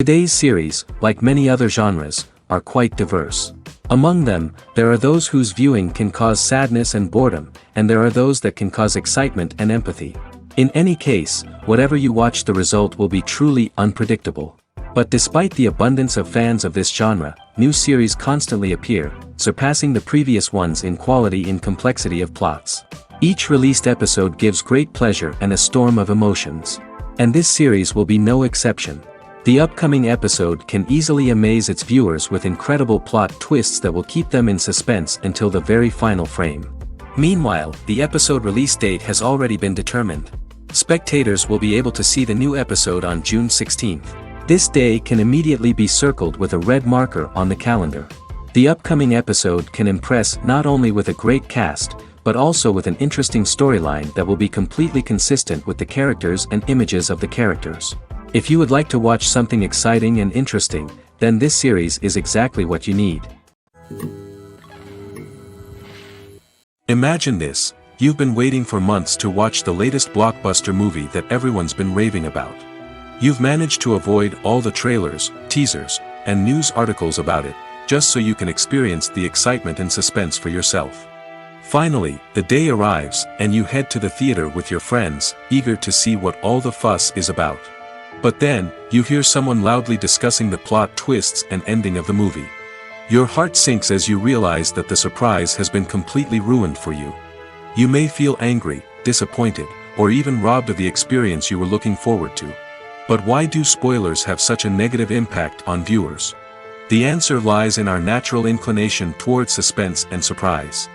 Today's series, like many other genres, are quite diverse. Among them, there are those whose viewing can cause sadness and boredom, and there are those that can cause excitement and empathy. In any case, whatever you watch, the result will be truly unpredictable. But despite the abundance of fans of this genre, new series constantly appear, surpassing the previous ones in quality and complexity of plots. Each released episode gives great pleasure and a storm of emotions. And this series will be no exception. The upcoming episode can easily amaze its viewers with incredible plot twists that will keep them in suspense until the very final frame. Meanwhile, the episode release date has already been determined. Spectators will be able to see the new episode on June 16th. This day can immediately be circled with a red marker on the calendar. The upcoming episode can impress not only with a great cast, but also with an interesting storyline that will be completely consistent with the characters and images of the characters. If you would like to watch something exciting and interesting, then this series is exactly what you need. Imagine this: you've been waiting for months to watch the latest blockbuster movie that everyone's been raving about. You've managed to avoid all the trailers, teasers, and news articles about it, just so you can experience the excitement and suspense for yourself. Finally, the day arrives, and you head to the theater with your friends, eager to see what all the fuss is about. But then, you hear someone loudly discussing the plot twists and ending of the movie. Your heart sinks as you realize that the surprise has been completely ruined for you. You may feel angry, disappointed, or even robbed of the experience you were looking forward to. But why do spoilers have such a negative impact on viewers? The answer lies in our natural inclination toward suspense and surprise.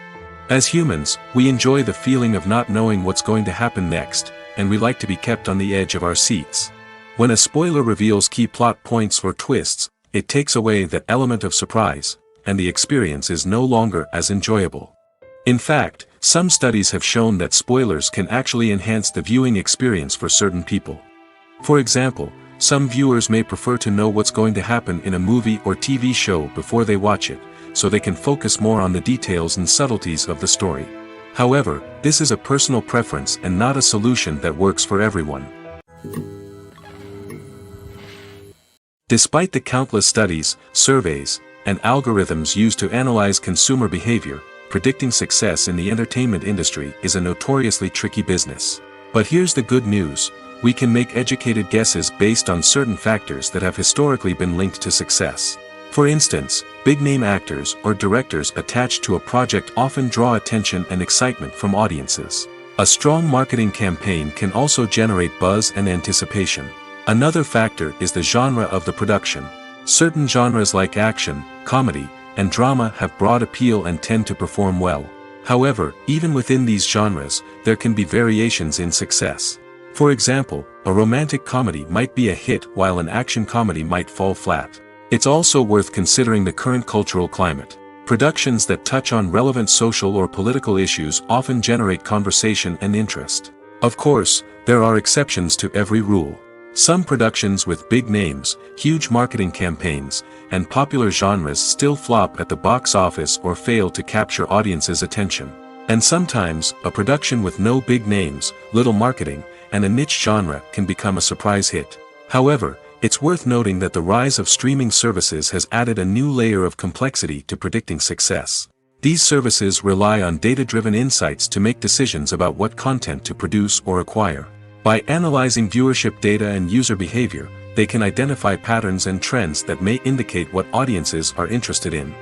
As humans, we enjoy the feeling of not knowing what's going to happen next, and we like to be kept on the edge of our seats. When a spoiler reveals key plot points or twists, it takes away that element of surprise, and the experience is no longer as enjoyable. In fact, some studies have shown that spoilers can actually enhance the viewing experience for certain people. For example, some viewers may prefer to know what's going to happen in a movie or TV show before they watch it, so they can focus more on the details and subtleties of the story. However, this is a personal preference and not a solution that works for everyone. Despite the countless studies, surveys, and algorithms used to analyze consumer behavior, predicting success in the entertainment industry is a notoriously tricky business. But here's the good news: we can make educated guesses based on certain factors that have historically been linked to success. For instance, big-name actors or directors attached to a project often draw attention and excitement from audiences. A strong marketing campaign can also generate buzz and anticipation. Another factor is the genre of the production. Certain genres like action, comedy, and drama have broad appeal and tend to perform well. However, even within these genres, there can be variations in success. For example, a romantic comedy might be a hit while an action comedy might fall flat. It's also worth considering the current cultural climate. Productions that touch on relevant social or political issues often generate conversation and interest. Of course, there are exceptions to every rule. Some productions with big names, huge marketing campaigns, and popular genres still flop at the box office or fail to capture audiences' attention. And sometimes, a production with no big names, little marketing, and a niche genre can become a surprise hit. However, it's worth noting that the rise of streaming services has added a new layer of complexity to predicting success. These services rely on data-driven insights to make decisions about what content to produce or acquire. By analyzing viewership data and user behavior, they can identify patterns and trends that may indicate what audiences are interested in.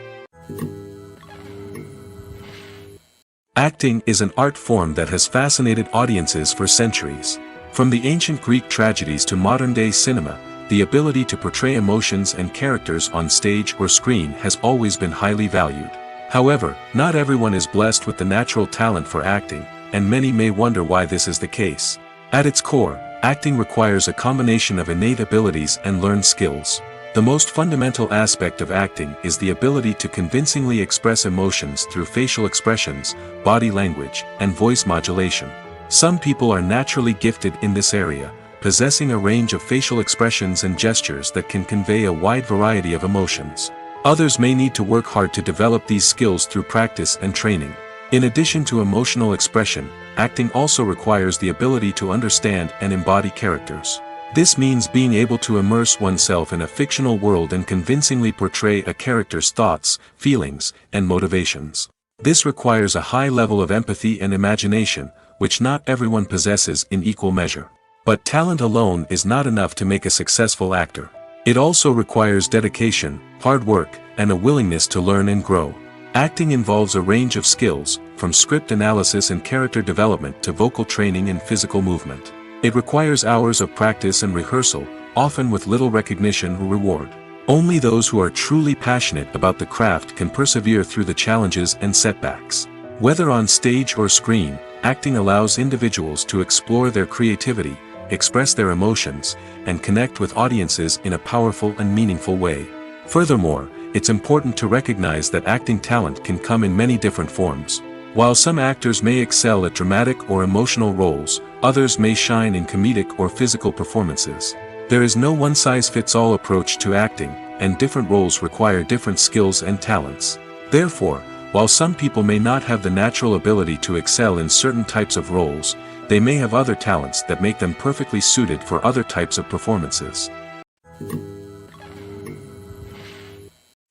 Acting is an art form that has fascinated audiences for centuries. From the ancient Greek tragedies to modern-day cinema, the ability to portray emotions and characters on stage or screen has always been highly valued. However, not everyone is blessed with the natural talent for acting, and many may wonder why this is the case. At its core, acting requires a combination of innate abilities and learned skills. The most fundamental aspect of acting is the ability to convincingly express emotions through facial expressions, body language, and voice modulation. Some people are naturally gifted in this area, possessing a range of facial expressions and gestures that can convey a wide variety of emotions. Others may need to work hard to develop these skills through practice and training. In addition to emotional expression, acting also requires the ability to understand and embody characters. This means being able to immerse oneself in a fictional world and convincingly portray a character's thoughts, feelings, and motivations. This requires a high level of empathy and imagination, which not everyone possesses in equal measure. But talent alone is not enough to make a successful actor. It also requires dedication, hard work, and a willingness to learn and grow. Acting involves a range of skills, from script analysis and character development to vocal training and physical movement. It requires hours of practice and rehearsal, often with little recognition or reward. Only those who are truly passionate about the craft can persevere through the challenges and setbacks. Whether on stage or screen, acting allows individuals to explore their creativity, express their emotions, and connect with audiences in a powerful and meaningful way. Furthermore, it's important to recognize that acting talent can come in many different forms. While some actors may excel at dramatic or emotional roles, others may shine in comedic or physical performances. There is no one-size-fits-all approach to acting, and different roles require different skills and talents. Therefore, while some people may not have the natural ability to excel in certain types of roles, they may have other talents that make them perfectly suited for other types of performances.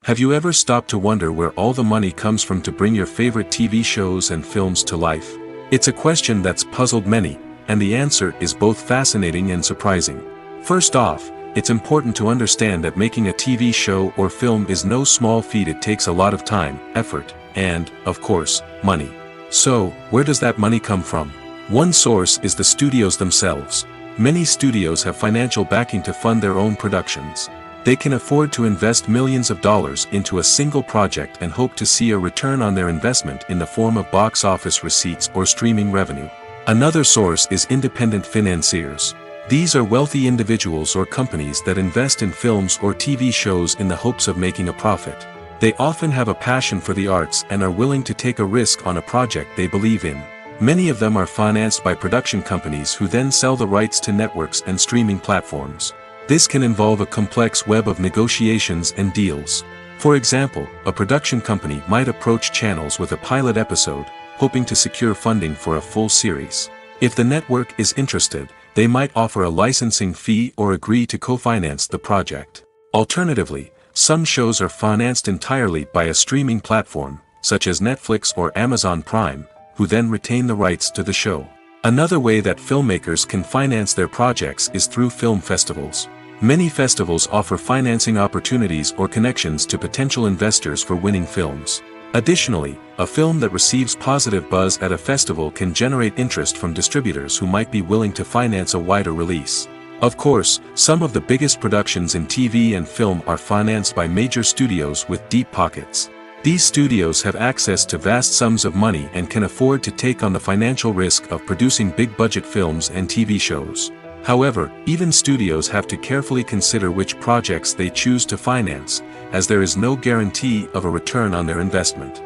Have you ever stopped to wonder where all the money comes from to bring your favorite TV shows and films to life? It's a question that's puzzled many, and the answer is both fascinating and surprising. First off, it's important to understand that making a TV show or film is no small feat. It takes a lot of time, effort, and, of course, money. So, where does that money come from? One source is the studios themselves. Many studios have financial backing to fund their own productions. They can afford to invest millions of dollars into a single project and hope to see a return on their investment in the form of box office receipts or streaming revenue. Another source is independent financiers. These are wealthy individuals or companies that invest in films or TV shows in the hopes of making a profit. They often have a passion for the arts and are willing to take a risk on a project they believe in. Many of them are financed by production companies who then sell the rights to networks and streaming platforms. This can involve a complex web of negotiations and deals. For example, a production company might approach channels with a pilot episode, hoping to secure funding for a full series. If the network is interested, they might offer a licensing fee or agree to co-finance the project. Alternatively, some shows are financed entirely by a streaming platform, such as Netflix or Amazon Prime, who then retain the rights to the show. Another way that filmmakers can finance their projects is through film festivals. Many festivals offer financing opportunities or connections to potential investors for winning films. Additionally, a film that receives positive buzz at a festival can generate interest from distributors who might be willing to finance a wider release. Of course, some of the biggest productions in TV and film are financed by major studios with deep pockets. These studios have access to vast sums of money and can afford to take on the financial risk of producing big-budget films and TV shows. However, even studios have to carefully consider which projects they choose to finance, as there is no guarantee of a return on their investment.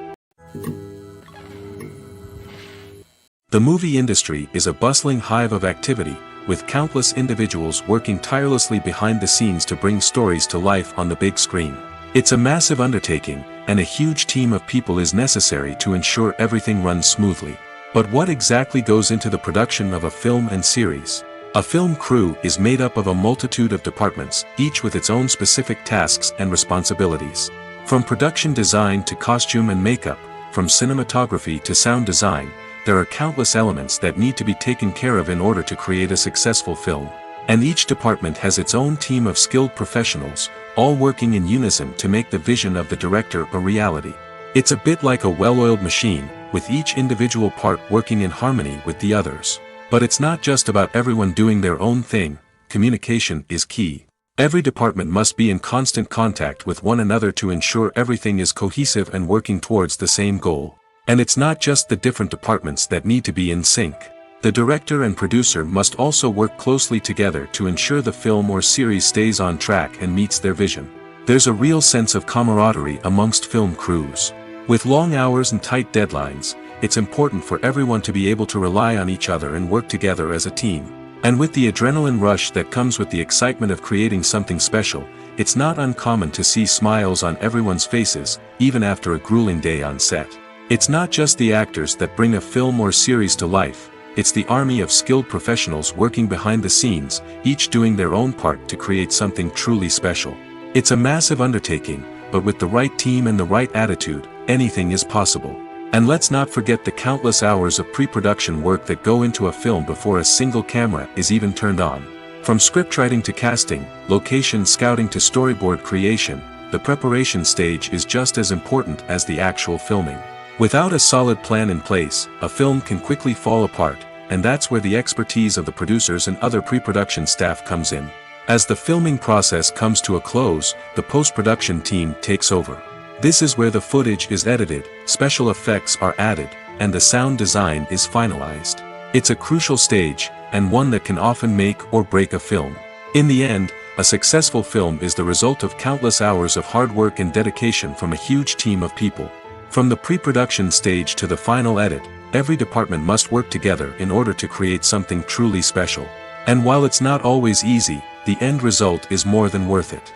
The movie industry is a bustling hive of activity, with countless individuals working tirelessly behind the scenes to bring stories to life on the big screen. It's a massive undertaking, and a huge team of people is necessary to ensure everything runs smoothly. But what exactly goes into the production of a film and series? A film crew is made up of a multitude of departments, each with its own specific tasks and responsibilities. From production design to costume and makeup, from cinematography to sound design, there are countless elements that need to be taken care of in order to create a successful film. And each department has its own team of skilled professionals, all working in unison to make the vision of the director a reality. It's a bit like a well-oiled machine, with each individual part working in harmony with the others. But it's not just about everyone doing their own thing. Communication is key. Every department must be in constant contact with one another to ensure everything is cohesive and working towards the same goal. And it's not just the different departments that need to be in sync. The director and producer must also work closely together to ensure the film or series stays on track and meets their vision. There's a real sense of camaraderie amongst film crews. With long hours and tight deadlines, it's important for everyone to be able to rely on each other and work together as a team. And with the adrenaline rush that comes with the excitement of creating something special, it's not uncommon to see smiles on everyone's faces, even after a grueling day on set. It's not just the actors that bring a film or series to life. it's the army of skilled professionals working behind the scenes, each doing their own part to create something truly special. It's a massive undertaking, but with the right team and the right attitude, anything is possible. And let's not forget the countless hours of pre-production work that go into a film before a single camera is even turned on. From scriptwriting to casting, location scouting to storyboard creation, the preparation stage is just as important as the actual filming. Without a solid plan in place, a film can quickly fall apart, and that's where the expertise of the producers and other pre-production staff comes in. As the filming process comes to a close, the post-production team takes over. This is where the footage is edited, special effects are added, and the sound design is finalized. It's a crucial stage, and one that can often make or break a film. In the end, a successful film is the result of countless hours of hard work and dedication from a huge team of people. From the pre-production stage to the final edit, every department must work together in order to create something truly special. And while it's not always easy, the end result is more than worth it.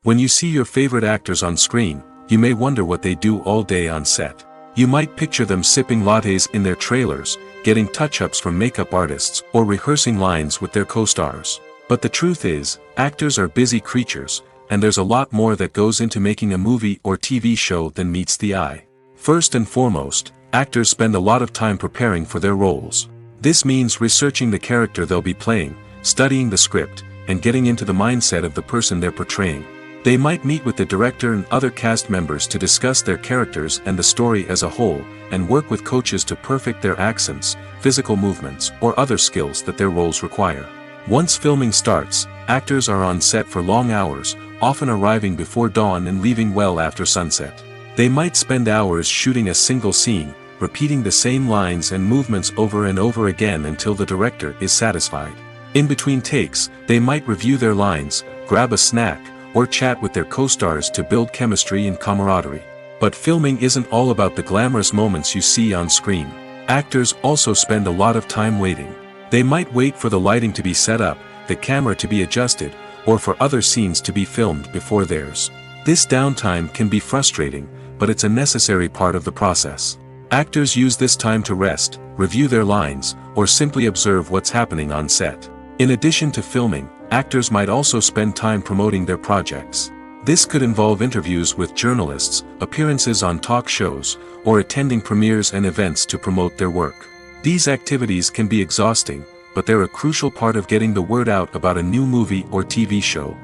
When you see your favorite actors on screen, you may wonder what they do all day on set. You might picture them sipping lattes in their trailers, getting touch-ups from makeup artists, or rehearsing lines with their co-stars. But the truth is, actors are busy creatures, and there's a lot more that goes into making a movie or TV show than meets the eye. First and foremost, actors spend a lot of time preparing for their roles. This means researching the character they'll be playing, studying the script, and getting into the mindset of the person they're portraying. They might meet with the director and other cast members to discuss their characters and the story as a whole, and work with coaches to perfect their accents, physical movements, or other skills that their roles require. Once filming starts, actors are on set for long hours, often arriving before dawn and leaving well after sunset. They might spend hours shooting a single scene, repeating the same lines and movements over and over again until the director is satisfied. In between takes, they might review their lines, grab a snack, or chat with their co-stars to build chemistry and camaraderie. But filming isn't all about the glamorous moments you see on screen. Actors also spend a lot of time waiting. They might wait for the lighting to be set up, the camera to be adjusted, or for other scenes to be filmed before theirs. This downtime can be frustrating, but it's a necessary part of the process. Actors use this time to rest, review their lines, or simply observe what's happening on set. In addition to filming, actors might also spend time promoting their projects. This could involve interviews with journalists, appearances on talk shows, or attending premieres and events to promote their work. These activities can be exhausting, but they're a crucial part of getting the word out about a new movie or TV show.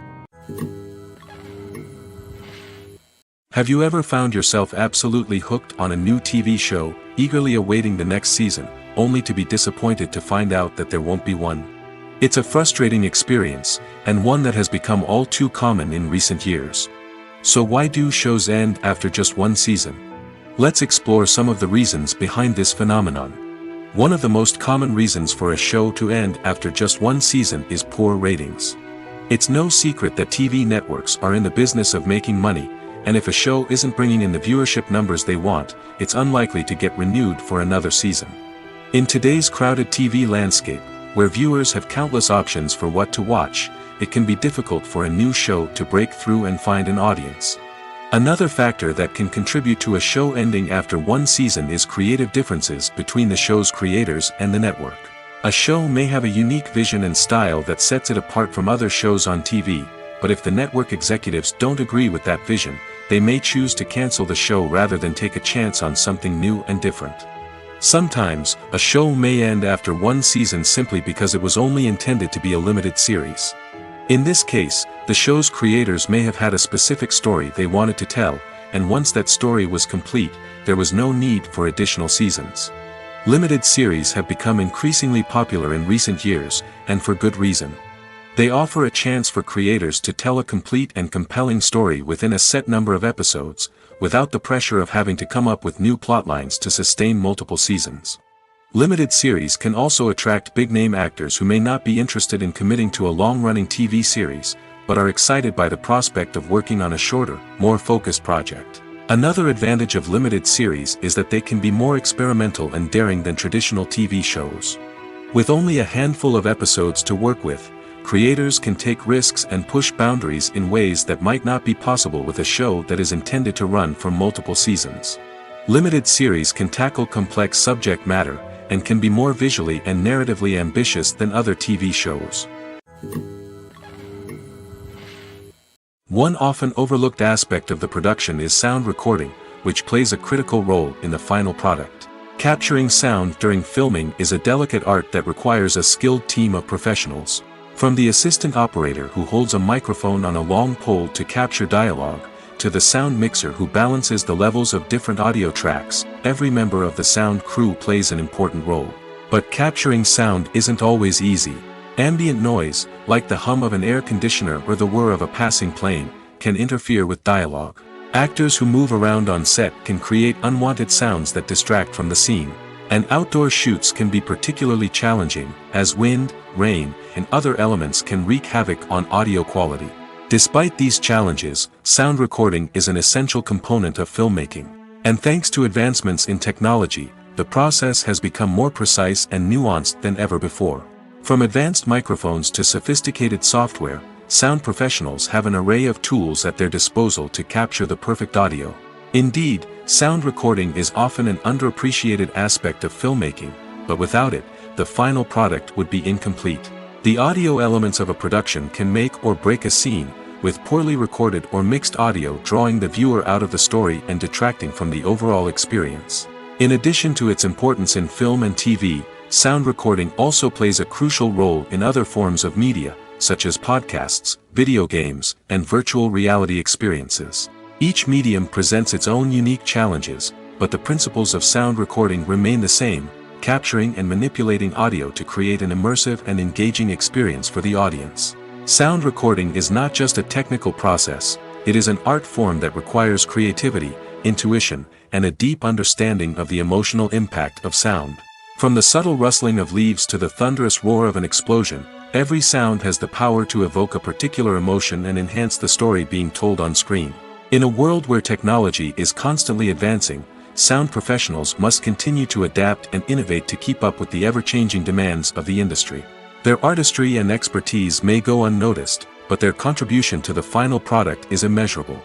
Have you ever found yourself absolutely hooked on a new TV show, eagerly awaiting the next season, only to be disappointed to find out that there won't be one? It's a frustrating experience, and one that has become all too common in recent years. So why do shows end after just one season? Let's explore some of the reasons behind this phenomenon. One of the most common reasons for a show to end after just one season is poor ratings. It's no secret that TV networks are in the business of making money, and if a show isn't bringing in the viewership numbers they want, it's unlikely to get renewed for another season. In today's crowded TV landscape, where viewers have countless options for what to watch, it can be difficult for a new show to break through and find an audience. Another factor that can contribute to a show ending after one season is creative differences between the show's creators and the network. A show may have a unique vision and style that sets it apart from other shows on TV, but if the network executives don't agree with that vision, they may choose to cancel the show rather than take a chance on something new and different. Sometimes, a show may end after one season simply because it was only intended to be a limited series. In this case, the show's creators may have had a specific story they wanted to tell, and once that story was complete, there was no need for additional seasons. Limited series have become increasingly popular in recent years, and for good reason. They offer a chance for creators to tell a complete and compelling story within a set number of episodes, without the pressure of having to come up with new plotlines to sustain multiple seasons. Limited series can also attract big-name actors who may not be interested in committing to a long-running TV series, but are excited by the prospect of working on a shorter, more focused project. Another advantage of limited series is that they can be more experimental and daring than traditional TV shows. With only a handful of episodes to work with, creators can take risks and push boundaries in ways that might not be possible with a show that is intended to run for multiple seasons. Limited series can tackle complex subject matter, and can be more visually and narratively ambitious than other TV shows. One often overlooked aspect of the production is sound recording, which plays a critical role in the final product. Capturing sound during filming is a delicate art that requires a skilled team of professionals. From the assistant operator who holds a microphone on a long pole to capture dialogue, to the sound mixer who balances the levels of different audio tracks, every member of the sound crew plays an important role. But capturing sound isn't always easy. Ambient noise, like the hum of an air conditioner or the whir of a passing plane, can interfere with dialogue. Actors who move around on set can create unwanted sounds that distract from the scene. And outdoor shoots can be particularly challenging, as wind, rain, and other elements can wreak havoc on audio quality. Despite these challenges, sound recording is an essential component of filmmaking. And thanks to advancements in technology, the process has become more precise and nuanced than ever before. From advanced microphones to sophisticated software, sound professionals have an array of tools at their disposal to capture the perfect audio. Indeed, sound recording is often an underappreciated aspect of filmmaking, but without it, the final product would be incomplete. The audio elements of a production can make or break a scene, with poorly recorded or mixed audio drawing the viewer out of the story and detracting from the overall experience. In addition to its importance in film and TV, sound recording also plays a crucial role in other forms of media, such as podcasts, video games, and virtual reality experiences. Each medium presents its own unique challenges, but the principles of sound recording remain the same, capturing and manipulating audio to create an immersive and engaging experience for the audience. Sound recording is not just a technical process, it is an art form that requires creativity, intuition, and a deep understanding of the emotional impact of sound. From the subtle rustling of leaves to the thunderous roar of an explosion, every sound has the power to evoke a particular emotion and enhance the story being told on screen. In a world where technology is constantly advancing, sound professionals must continue to adapt and innovate to keep up with the ever-changing demands of the industry. Their artistry and expertise may go unnoticed, but their contribution to the final product is immeasurable.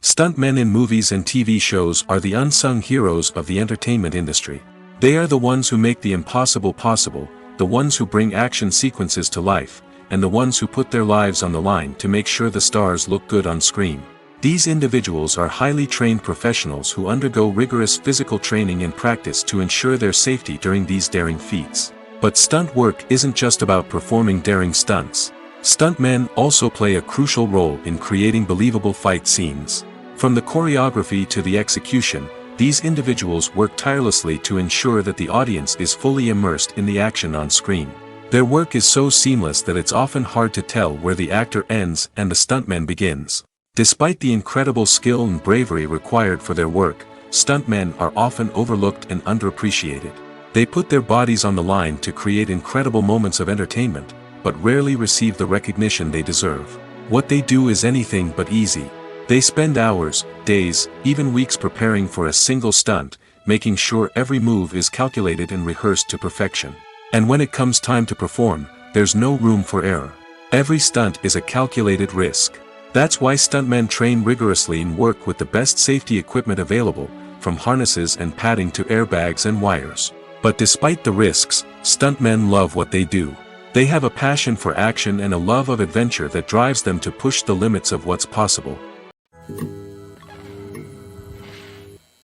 Stuntmen in movies and TV shows are the unsung heroes of the entertainment industry. They are the ones who make the impossible possible, the ones who bring action sequences to life, and the ones who put their lives on the line to make sure the stars look good on screen. These individuals are highly trained professionals who undergo rigorous physical training and practice to ensure their safety during these daring feats. But stunt work isn't just about performing daring stunts. Stuntmen also play a crucial role in creating believable fight scenes. From the choreography to the execution, these individuals work tirelessly to ensure that the audience is fully immersed in the action on screen. Their work is so seamless that it's often hard to tell where the actor ends and the stuntman begins. Despite the incredible skill and bravery required for their work, stuntmen are often overlooked and underappreciated. They put their bodies on the line to create incredible moments of entertainment, but rarely receive the recognition they deserve. What they do is anything but easy. They spend hours, days, even weeks preparing for a single stunt, making sure every move is calculated and rehearsed to perfection. And when it comes time to perform, there's no room for error. Every stunt is a calculated risk. That's why stuntmen train rigorously and work with the best safety equipment available, from harnesses and padding to airbags and wires. But despite the risks, stuntmen love what they do. They have a passion for action and a love of adventure that drives them to push the limits of what's possible.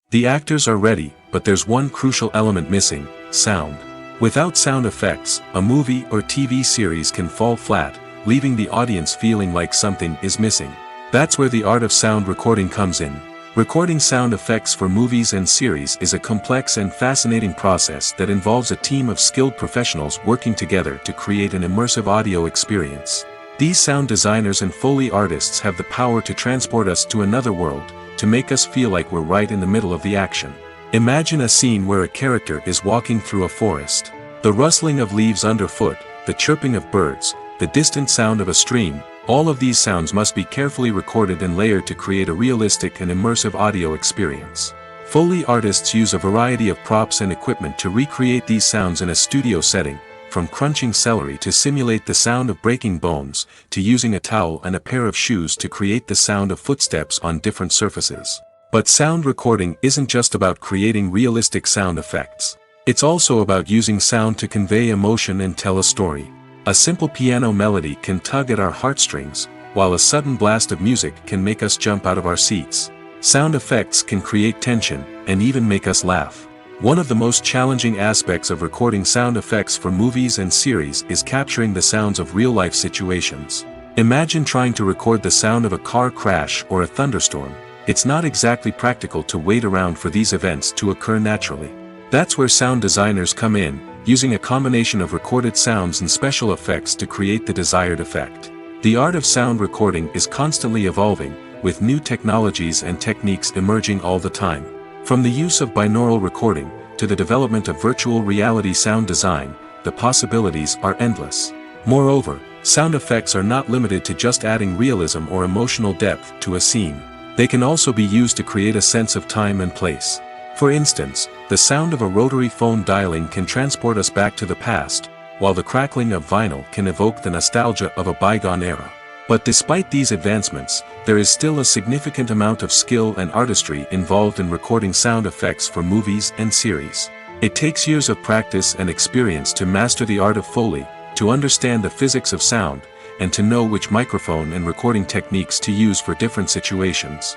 The actors are ready, but there's one crucial element missing: sound. Without sound effects, a movie or TV series can fall flat, leaving the audience feeling like something is missing. That's where the art of sound recording comes in. Recording sound effects for movies and series is a complex and fascinating process that involves a team of skilled professionals working together to create an immersive audio experience. These sound designers and Foley artists have the power to transport us to another world, to make us feel like we're right in the middle of the action. Imagine a scene where a character is walking through a forest. The rustling of leaves underfoot, the chirping of birds, the distant sound of a stream, all of these sounds must be carefully recorded and layered to create a realistic and immersive audio experience. Foley artists use a variety of props and equipment to recreate these sounds in a studio setting, from crunching celery to simulate the sound of breaking bones, to using a towel and a pair of shoes to create the sound of footsteps on different surfaces. But sound recording isn't just about creating realistic sound effects. It's also about using sound to convey emotion and tell a story. A simple piano melody can tug at our heartstrings, while a sudden blast of music can make us jump out of our seats. Sound effects can create tension, and even make us laugh. One of the most challenging aspects of recording sound effects for movies and series is capturing the sounds of real-life situations. Imagine trying to record the sound of a car crash or a thunderstorm. It's not exactly practical to wait around for these events to occur naturally. That's where sound designers come in, using a combination of recorded sounds and special effects to create the desired effect. The art of sound recording is constantly evolving, with new technologies and techniques emerging all the time. From the use of binaural recording, to the development of virtual reality sound design, the possibilities are endless. Moreover, sound effects are not limited to just adding realism or emotional depth to a scene. They can also be used to create a sense of time and place. For instance, the sound of a rotary phone dialing can transport us back to the past, while the crackling of vinyl can evoke the nostalgia of a bygone era. But despite these advancements, there is still a significant amount of skill and artistry involved in recording sound effects for movies and series. It takes years of practice and experience to master the art of Foley, to understand the physics of sound, and to know which microphone and recording techniques to use for different situations.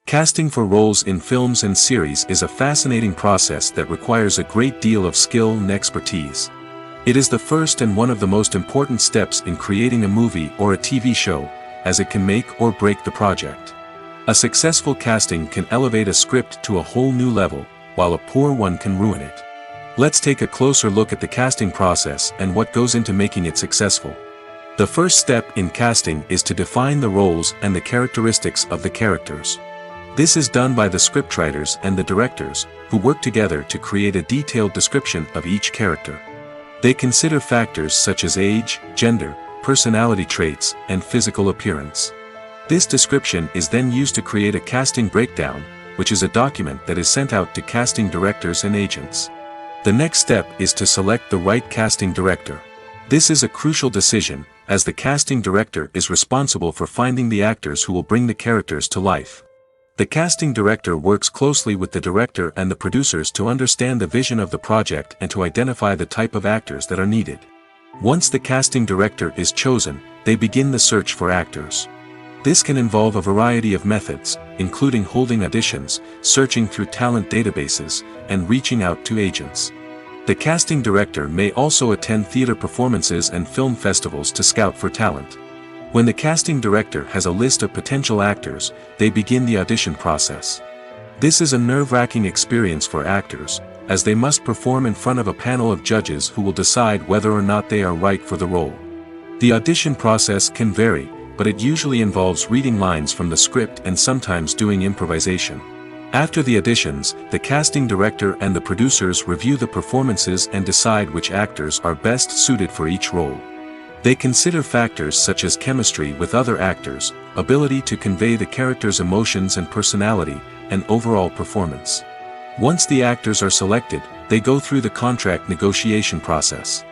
Casting for roles in films and series is a fascinating process that requires a great deal of skill and expertise. It is the first and one of the most important steps in creating a movie or a TV show, as it can make or break the project. A successful casting can elevate a script to a whole new level, while a poor one can ruin it. Let's take a closer look at the casting process and what goes into making it successful. The first step in casting is to define the roles and the characteristics of the characters. This is done by the scriptwriters and the directors, who work together to create a detailed description of each character. They consider factors such as age, gender, personality traits, and physical appearance. This description is then used to create a casting breakdown, which is a document that is sent out to casting directors and agents. The next step is to select the right casting director. This is a crucial decision, as the casting director is responsible for finding the actors who will bring the characters to life. The casting director works closely with the director and the producers to understand the vision of the project and to identify the type of actors that are needed. Once the casting director is chosen, they begin the search for actors. This can involve a variety of methods, including holding auditions, searching through talent databases, and reaching out to agents. The casting director may also attend theater performances and film festivals to scout for talent. When the casting director has a list of potential actors, they begin the audition process. This is a nerve-wracking experience for actors, as they must perform in front of a panel of judges who will decide whether or not they are right for the role. The audition process can vary, but it usually involves reading lines from the script and sometimes doing improvisation. After the auditions, the casting director and the producers review the performances and decide which actors are best suited for each role. They consider factors such as chemistry with other actors, ability to convey the character's emotions and personality, and overall performance. Once the actors are selected, they go through the contract negotiation process.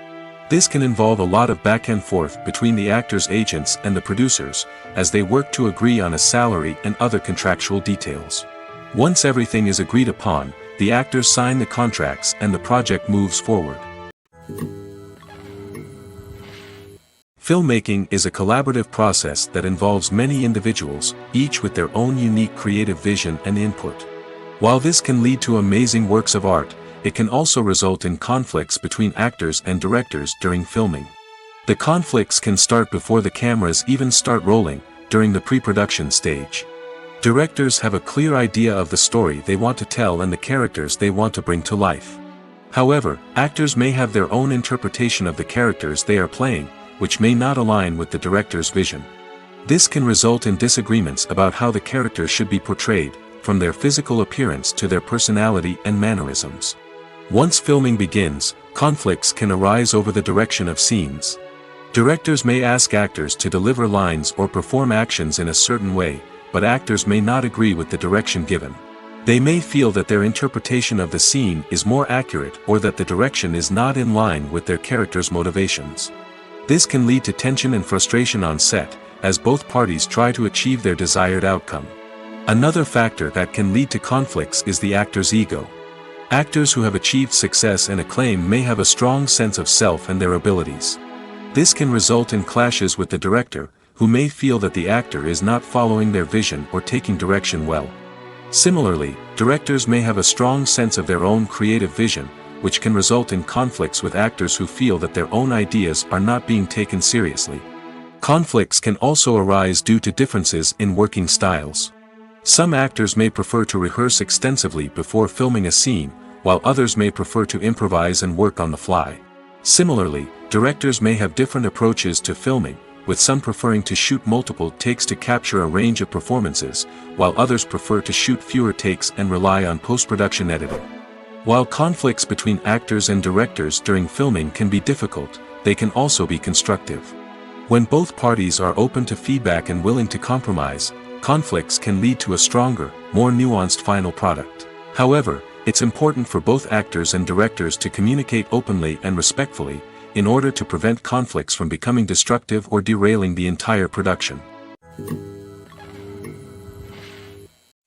This can involve a lot of back and forth between the actors' agents and the producers, as they work to agree on a salary and other contractual details. Once everything is agreed upon, the actors sign the contracts and the project moves forward. Filmmaking is a collaborative process that involves many individuals, each with their own unique creative vision and input. While this can lead to amazing works of art, it can also result in conflicts between actors and directors during filming. The conflicts can start before the cameras even start rolling, during the pre-production stage. Directors have a clear idea of the story they want to tell and the characters they want to bring to life. However, actors may have their own interpretation of the characters they are playing, which may not align with the director's vision. This can result in disagreements about how the characters should be portrayed, from their physical appearance to their personality and mannerisms. Once filming begins, conflicts can arise over the direction of scenes. Directors may ask actors to deliver lines or perform actions in a certain way, but actors may not agree with the direction given. They may feel that their interpretation of the scene is more accurate or that the direction is not in line with their character's motivations. This can lead to tension and frustration on set, as both parties try to achieve their desired outcome. Another factor that can lead to conflicts is the actor's ego. Actors who have achieved success and acclaim may have a strong sense of self and their abilities. This can result in clashes with the director, who may feel that the actor is not following their vision or taking direction well. Similarly, directors may have a strong sense of their own creative vision, which can result in conflicts with actors who feel that their own ideas are not being taken seriously. Conflicts can also arise due to differences in working styles. Some actors may prefer to rehearse extensively before filming a scene, while others may prefer to improvise and work on the fly. Similarly, directors may have different approaches to filming, with some preferring to shoot multiple takes to capture a range of performances, while others prefer to shoot fewer takes and rely on post-production editing. While conflicts between actors and directors during filming can be difficult, they can also be constructive. When both parties are open to feedback and willing to compromise, conflicts can lead to a stronger, more nuanced final product. However, it's important for both actors and directors to communicate openly and respectfully, in order to prevent conflicts from becoming destructive or derailing the entire production.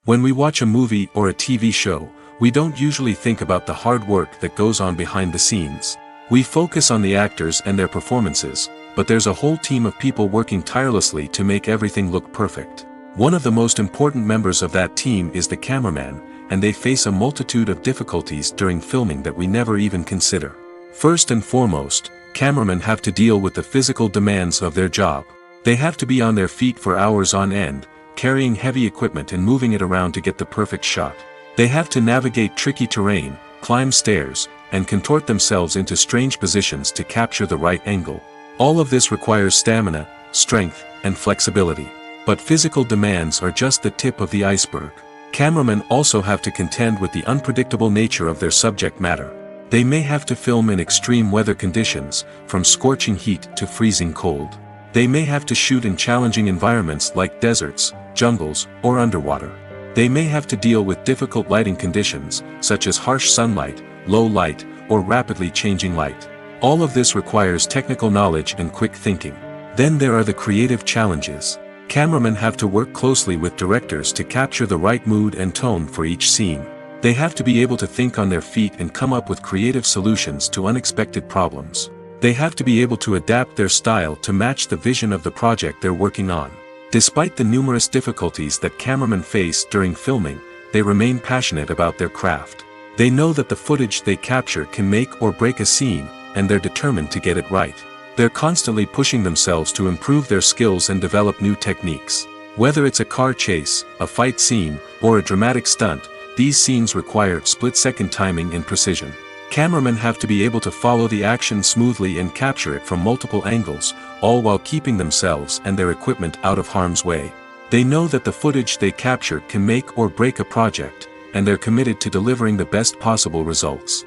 When we watch a movie or a TV show, we don't usually think about the hard work that goes on behind the scenes. We focus on the actors and their performances, but there's a whole team of people working tirelessly to make everything look perfect. One of the most important members of that team is the cameraman, and they face a multitude of difficulties during filming that we never even consider. First and foremost, cameramen have to deal with the physical demands of their job. They have to be on their feet for hours on end, carrying heavy equipment and moving it around to get the perfect shot. They have to navigate tricky terrain, climb stairs, and contort themselves into strange positions to capture the right angle. All of this requires stamina, strength, and flexibility. But physical demands are just the tip of the iceberg. Cameramen also have to contend with the unpredictable nature of their subject matter. They may have to film in extreme weather conditions, from scorching heat to freezing cold. They may have to shoot in challenging environments like deserts, jungles, or underwater. They may have to deal with difficult lighting conditions, such as harsh sunlight, low light, or rapidly changing light. All of this requires technical knowledge and quick thinking. Then there are the creative challenges. Cameramen have to work closely with directors to capture the right mood and tone for each scene. They have to be able to think on their feet and come up with creative solutions to unexpected problems. They have to be able to adapt their style to match the vision of the project they're working on. Despite the numerous difficulties that cameramen face during filming, they remain passionate about their craft. They know that the footage they capture can make or break a scene, and they're determined to get it right. They're constantly pushing themselves to improve their skills and develop new techniques. Whether it's a car chase, a fight scene, or a dramatic stunt, these scenes require split-second timing and precision. Cameramen have to be able to follow the action smoothly and capture it from multiple angles, all while keeping themselves and their equipment out of harm's way. They know that the footage they capture can make or break a project, and they're committed to delivering the best possible results.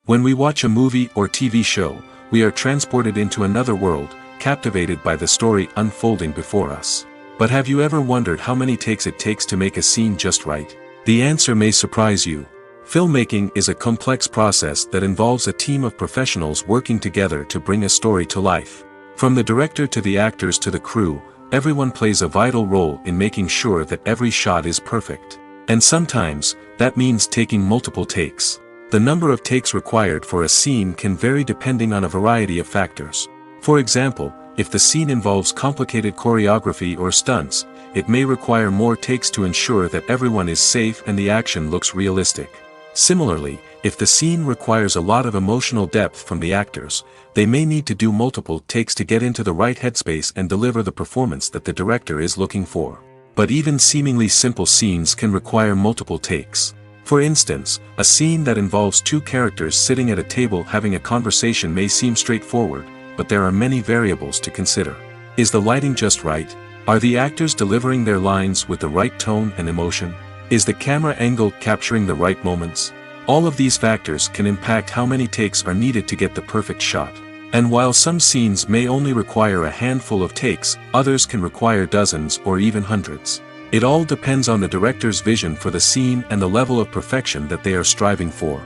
When we watch a movie or TV show, we are transported into another world, captivated by the story unfolding before us. But have you ever wondered how many takes it takes to make a scene just right? The answer may surprise you. Filmmaking is a complex process that involves a team of professionals working together to bring a story to life. From the director to the actors to the crew, everyone plays a vital role in making sure that every shot is perfect. And sometimes, that means taking multiple takes. The number of takes required for a scene can vary depending on a variety of factors. For example, if the scene involves complicated choreography or stunts, it may require more takes to ensure that everyone is safe and the action looks realistic. Similarly, if the scene requires a lot of emotional depth from the actors, they may need to do multiple takes to get into the right headspace and deliver the performance that the director is looking for. But even seemingly simple scenes can require multiple takes. For instance, a scene that involves two characters sitting at a table having a conversation may seem straightforward, but there are many variables to consider. Is the lighting just right? Are the actors delivering their lines with the right tone and emotion? Is the camera angle capturing the right moments? All of these factors can impact how many takes are needed to get the perfect shot. And while some scenes may only require a handful of takes, others can require dozens or even hundreds. It all depends on the director's vision for the scene and the level of perfection that they are striving for.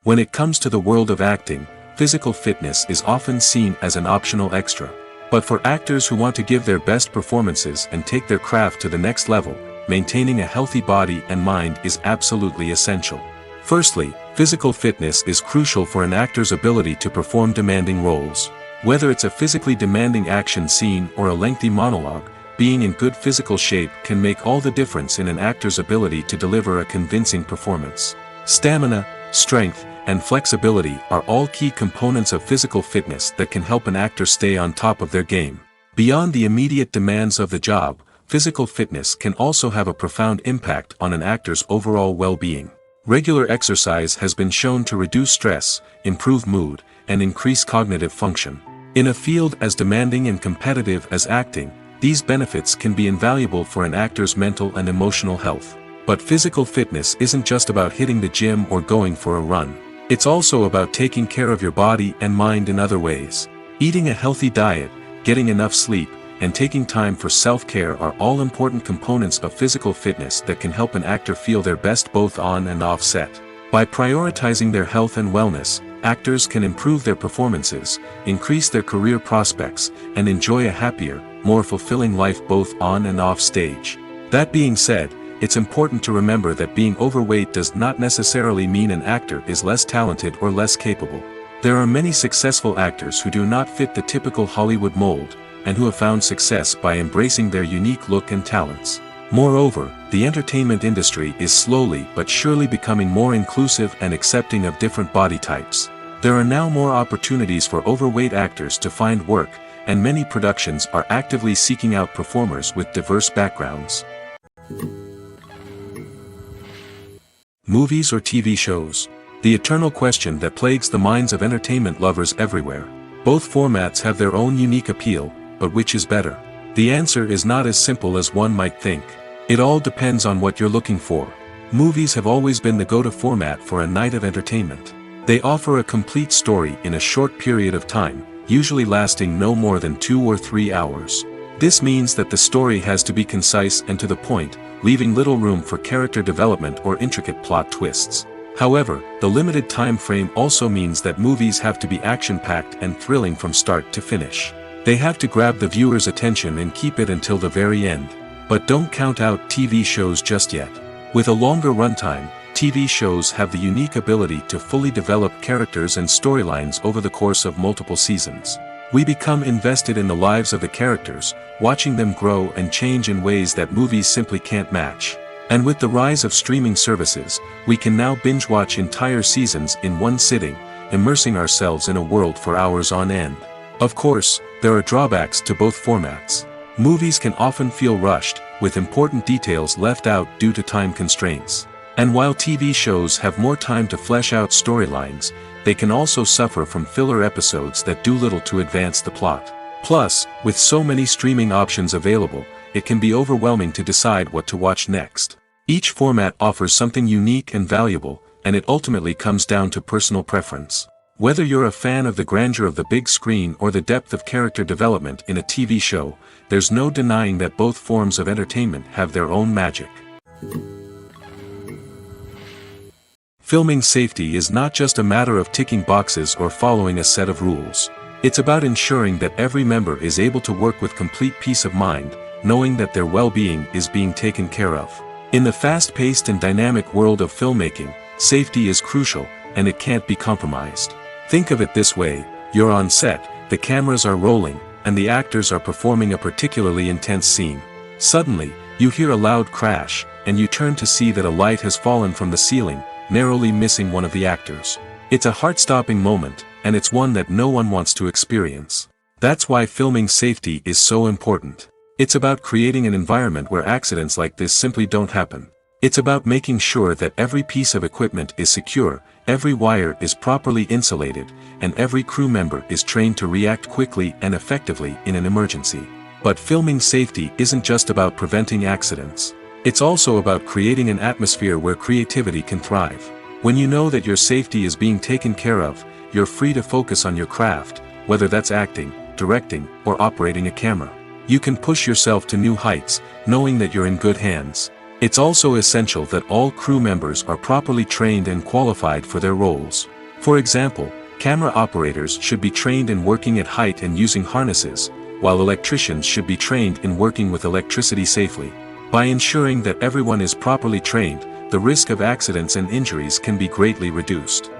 When it comes to the world of acting, physical fitness is often seen as an optional extra. But for actors who want to give their best performances and take their craft to the next level, maintaining a healthy body and mind is absolutely essential. Firstly, physical fitness is crucial for an actor's ability to perform demanding roles. Whether it's a physically demanding action scene or a lengthy monologue, being in good physical shape can make all the difference in an actor's ability to deliver a convincing performance. Stamina, strength, and flexibility are all key components of physical fitness that can help an actor stay on top of their game. Beyond the immediate demands of the job, physical fitness can also have a profound impact on an actor's overall well-being. Regular exercise has been shown to reduce stress, improve mood, and increase cognitive function. In a field as demanding and competitive as acting, these benefits can be invaluable for an actor's mental and emotional health. But physical fitness isn't just about hitting the gym or going for a run. It's also about taking care of your body and mind in other ways. Eating a healthy diet, getting enough sleep, and taking time for self-care are all important components of physical fitness that can help an actor feel their best both on and off set. By prioritizing their health and wellness, actors can improve their performances, increase their career prospects, and enjoy a happier, more fulfilling life both on and off stage. That being said, it's important to remember that being overweight does not necessarily mean an actor is less talented or less capable. There are many successful actors who do not fit the typical Hollywood mold, and who have found success by embracing their unique look and talents. Moreover, the entertainment industry is slowly but surely becoming more inclusive and accepting of different body types. There are now more opportunities for overweight actors to find work, and many productions are actively seeking out performers with diverse backgrounds. Movies or TV shows? The eternal question that plagues the minds of entertainment lovers everywhere. Both formats have their own unique appeal, but which is better? The answer is not as simple as one might think. It all depends on what you're looking for. Movies have always been the go-to format for a night of entertainment. They offer a complete story in a short period of time, usually lasting no more than 2 or 3 hours. This means that the story has to be concise and to the point, leaving little room for character development or intricate plot twists. However, the limited time frame also means that movies have to be action-packed and thrilling from start to finish. They have to grab the viewer's attention and keep it until the very end. But don't count out TV shows just yet. With a longer runtime, TV shows have the unique ability to fully develop characters and storylines over the course of multiple seasons. We become invested in the lives of the characters, watching them grow and change in ways that movies simply can't match. And with the rise of streaming services, we can now binge-watch entire seasons in one sitting, immersing ourselves in a world for hours on end. Of course, there are drawbacks to both formats. Movies can often feel rushed, with important details left out due to time constraints. And while TV shows have more time to flesh out storylines, they can also suffer from filler episodes that do little to advance the plot. Plus, with so many streaming options available, it can be overwhelming to decide what to watch next. Each format offers something unique and valuable, and it ultimately comes down to personal preference. Whether you're a fan of the grandeur of the big screen or the depth of character development in a TV show, there's no denying that both forms of entertainment have their own magic. Filming safety is not just a matter of ticking boxes or following a set of rules. It's about ensuring that every member is able to work with complete peace of mind, knowing that their well-being is being taken care of. In the fast-paced and dynamic world of filmmaking, safety is crucial, and it can't be compromised. Think of it this way: you're on set, the cameras are rolling, and the actors are performing a particularly intense scene. Suddenly, you hear a loud crash, and you turn to see that a light has fallen from the ceiling, narrowly missing one of the actors. It's a heart-stopping moment, and it's one that no one wants to experience. That's why filming safety is so important. It's about creating an environment where accidents like this simply don't happen. It's about making sure that every piece of equipment is secure, every wire is properly insulated, and every crew member is trained to react quickly and effectively in an emergency. But filming safety isn't just about preventing accidents. It's also about creating an atmosphere where creativity can thrive. When you know that your safety is being taken care of, you're free to focus on your craft, whether that's acting, directing, or operating a camera. You can push yourself to new heights, knowing that you're in good hands. It's also essential that all crew members are properly trained and qualified for their roles. For example, camera operators should be trained in working at height and using harnesses, while electricians should be trained in working with electricity safely. By ensuring that everyone is properly trained, the risk of accidents and injuries can be greatly reduced.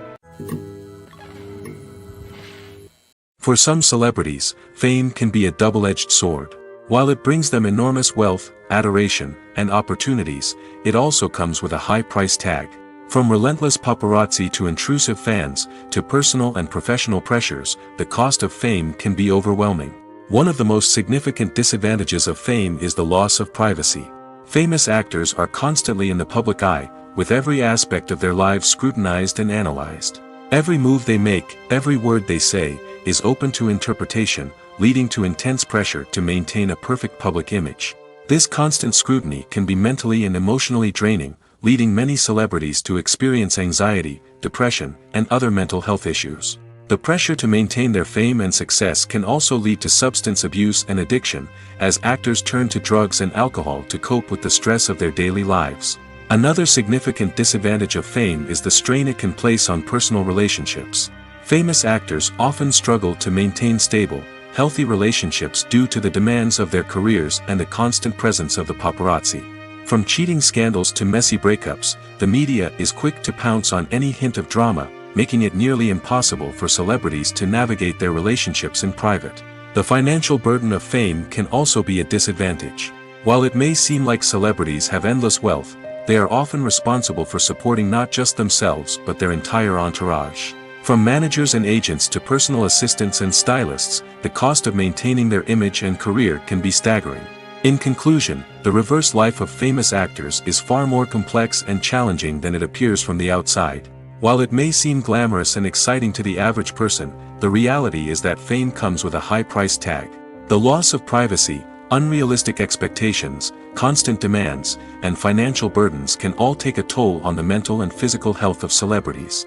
For some celebrities, fame can be a double-edged sword. While it brings them enormous wealth, adoration, and opportunities, it also comes with a high price tag. From relentless paparazzi to intrusive fans, to personal and professional pressures, the cost of fame can be overwhelming. One of the most significant disadvantages of fame is the loss of privacy. Famous actors are constantly in the public eye, with every aspect of their lives scrutinized and analyzed. Every move they make, every word they say, is open to interpretation, leading to intense pressure to maintain a perfect public image. This constant scrutiny can be mentally and emotionally draining, leading many celebrities to experience anxiety, depression, and other mental health issues. The pressure to maintain their fame and success can also lead to substance abuse and addiction, as actors turn to drugs and alcohol to cope with the stress of their daily lives. Another significant disadvantage of fame is the strain it can place on personal relationships. Famous actors often struggle to maintain stable, healthy relationships due to the demands of their careers and the constant presence of the paparazzi. From cheating scandals to messy breakups, the media is quick to pounce on any hint of drama, making it nearly impossible for celebrities to navigate their relationships in private. The financial burden of fame can also be a disadvantage. While it may seem like celebrities have endless wealth, they are often responsible for supporting not just themselves but their entire entourage. From managers and agents to personal assistants and stylists, the cost of maintaining their image and career can be staggering. In conclusion, the reverse life of famous actors is far more complex and challenging than it appears from the outside. While it may seem glamorous and exciting to the average person, the reality is that fame comes with a high price tag. The loss of privacy, unrealistic expectations, constant demands, and financial burdens can all take a toll on the mental and physical health of celebrities.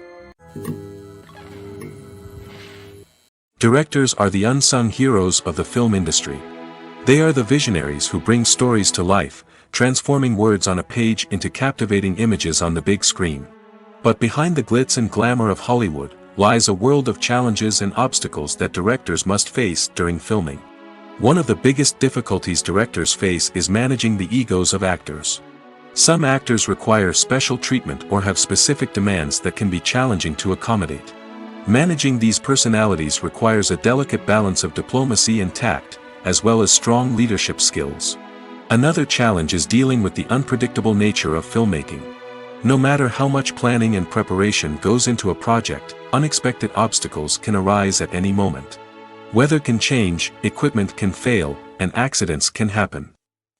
Directors are the unsung heroes of the film industry. They are the visionaries who bring stories to life, transforming words on a page into captivating images on the big screen. But behind the glitz and glamour of Hollywood, lies a world of challenges and obstacles that directors must face during filming. One of the biggest difficulties directors face is managing the egos of actors. Some actors require special treatment or have specific demands that can be challenging to accommodate. Managing these personalities requires a delicate balance of diplomacy and tact, as well as strong leadership skills. Another challenge is dealing with the unpredictable nature of filmmaking. No matter how much planning and preparation goes into a project, unexpected obstacles can arise at any moment. Weather can change, equipment can fail, and accidents can happen.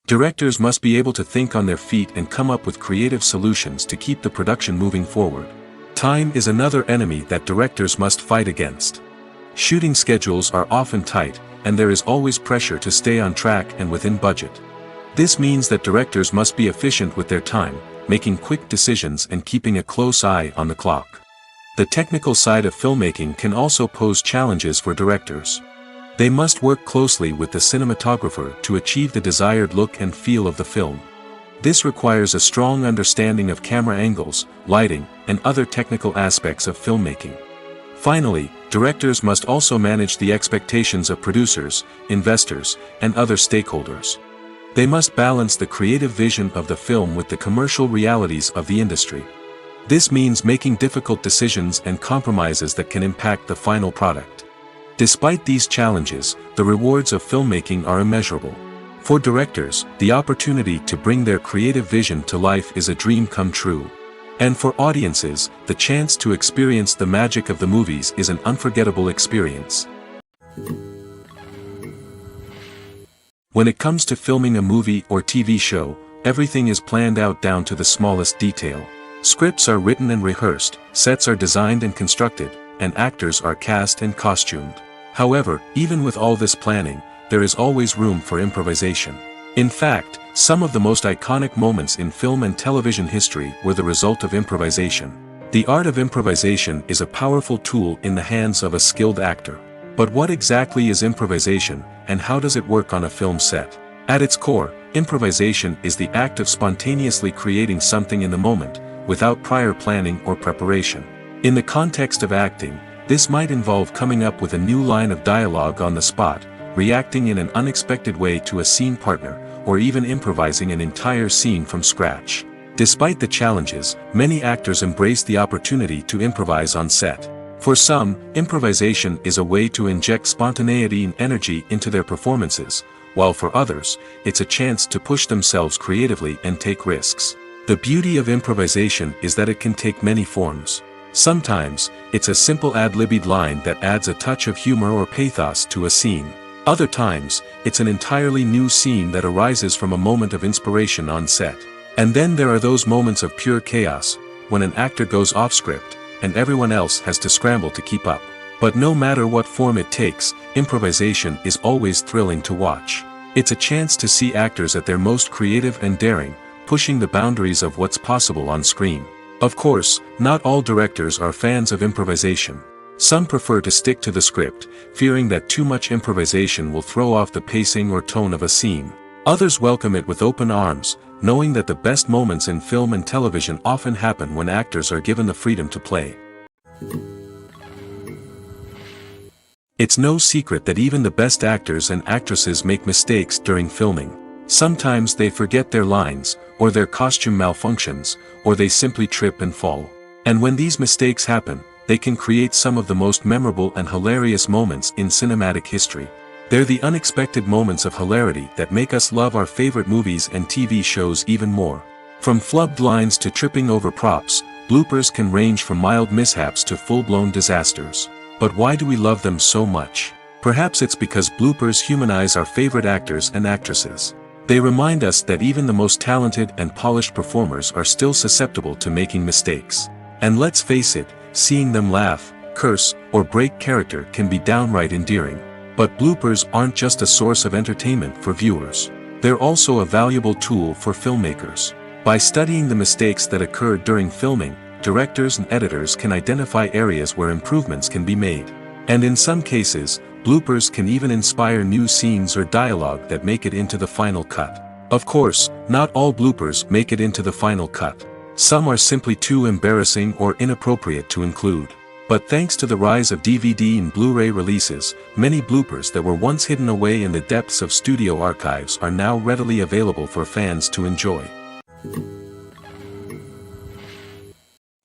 Directors must be able to think on their feet and come up with creative solutions to keep the production moving forward. Time is another enemy that directors must fight against. Shooting schedules are often tight, and there is always pressure to stay on track and within budget. This means that directors must be efficient with their time, making quick decisions and keeping a close eye on the clock. The technical side of filmmaking can also pose challenges for directors. They must work closely with the cinematographer to achieve the desired look and feel of the film. This requires a strong understanding of camera angles, lighting, and other technical aspects of filmmaking. Finally, directors must also manage the expectations of producers, investors, and other stakeholders. They must balance the creative vision of the film with the commercial realities of the industry. This means making difficult decisions and compromises that can impact the final product. Despite these challenges, the rewards of filmmaking are immeasurable. For directors, the opportunity to bring their creative vision to life is a dream come true. And for audiences, the chance to experience the magic of the movies is an unforgettable experience. When it comes to filming a movie or TV show, everything is planned out down to the smallest detail. Scripts are written and rehearsed, sets are designed and constructed, and actors are cast and costumed. However, even with all this planning, there is always room for improvisation. In fact, some of the most iconic moments in film and television history were the result of improvisation. The art of improvisation is a powerful tool in the hands of a skilled actor. But what exactly is improvisation, and how does it work on a film set? At its core, improvisation is the act of spontaneously creating something in the moment, without prior planning or preparation. In the context of acting, this might involve coming up with a new line of dialogue on the spot, reacting in an unexpected way to a scene partner, or even improvising an entire scene from scratch. Despite the challenges, many actors embrace the opportunity to improvise on set. For some, improvisation is a way to inject spontaneity and energy into their performances, while for others, it's a chance to push themselves creatively and take risks. The beauty of improvisation is that it can take many forms. Sometimes, it's a simple ad-libbed line that adds a touch of humor or pathos to a scene. Other times, it's an entirely new scene that arises from a moment of inspiration on set. And then there are those moments of pure chaos, when an actor goes off script, and everyone else has to scramble to keep up. But no matter what form it takes, improvisation is always thrilling to watch. It's a chance to see actors at their most creative and daring, pushing the boundaries of what's possible on screen. Of course, not all directors are fans of improvisation. Some prefer to stick to the script, fearing that too much improvisation will throw off the pacing or tone of a scene. Others welcome it with open arms, knowing that the best moments in film and television often happen when actors are given the freedom to play. It's no secret that even the best actors and actresses make mistakes during filming. Sometimes they forget their lines, or their costume malfunctions, or they simply trip and fall. And when these mistakes happen, they can create some of the most memorable and hilarious moments in cinematic history. They're the unexpected moments of hilarity that make us love our favorite movies and TV shows even more. From flubbed lines to tripping over props, bloopers can range from mild mishaps to full-blown disasters. But why do we love them so much? Perhaps it's because bloopers humanize our favorite actors and actresses. They remind us that even the most talented and polished performers are still susceptible to making mistakes. And let's face it, seeing them laugh, curse, or break character can be downright endearing. But bloopers aren't just a source of entertainment for viewers. They're also a valuable tool for filmmakers. By studying the mistakes that occurred during filming, directors and editors can identify areas where improvements can be made. And in some cases, bloopers can even inspire new scenes or dialogue that make it into the final cut. Of course, not all bloopers make it into the final cut. Some are simply too embarrassing or inappropriate to include. But thanks to the rise of DVD and Blu-ray releases, many bloopers that were once hidden away in the depths of studio archives are now readily available for fans to enjoy.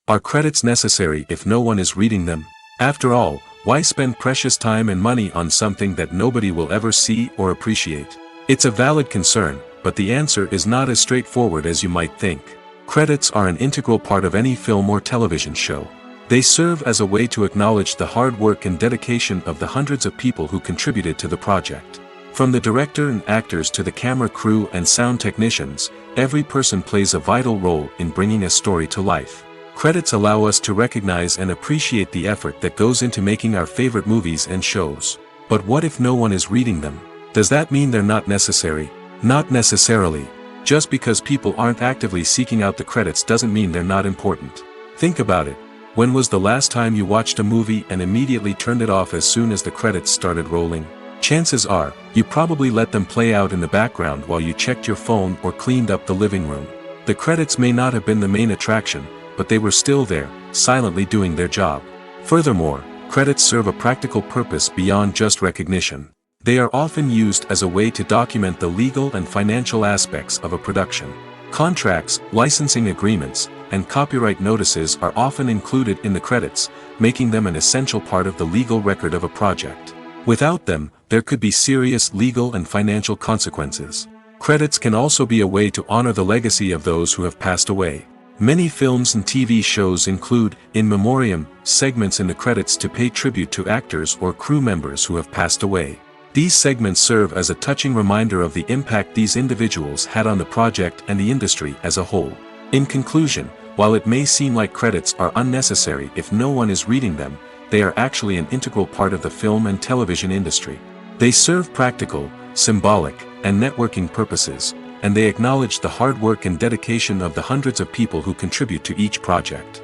Are credits necessary if no one is reading them? After all, why spend precious time and money on something that nobody will ever see or appreciate? It's a valid concern, but the answer is not as straightforward as you might think. Credits are an integral part of any film or television show. They serve as a way to acknowledge the hard work and dedication of the hundreds of people who contributed to the project. From the director and actors to the camera crew and sound technicians, every person plays a vital role in bringing a story to life. Credits allow us to recognize and appreciate the effort that goes into making our favorite movies and shows. But what if no one is reading them? Does that mean they're not necessary? Not necessarily. Just because people aren't actively seeking out the credits doesn't mean they're not important. Think about it. When was the last time you watched a movie and immediately turned it off as soon as the credits started rolling? Chances are, you probably let them play out in the background while you checked your phone or cleaned up the living room. The credits may not have been the main attraction, but they were still there, silently doing their job. Furthermore, credits serve a practical purpose beyond just recognition. They are often used as a way to document the legal and financial aspects of a production. Contracts, licensing agreements, and copyright notices are often included in the credits, making them an essential part of the legal record of a project. Without them, there could be serious legal and financial consequences. Credits can also be a way to honor the legacy of those who have passed away. Many films and TV shows include, in memoriam, segments in the credits to pay tribute to actors or crew members who have passed away. These segments serve as a touching reminder of the impact these individuals had on the project and the industry as a whole. In conclusion, while it may seem like credits are unnecessary if no one is reading them, they are actually an integral part of the film and television industry. They serve practical, symbolic, and networking purposes, and they acknowledge the hard work and dedication of the hundreds of people who contribute to each project.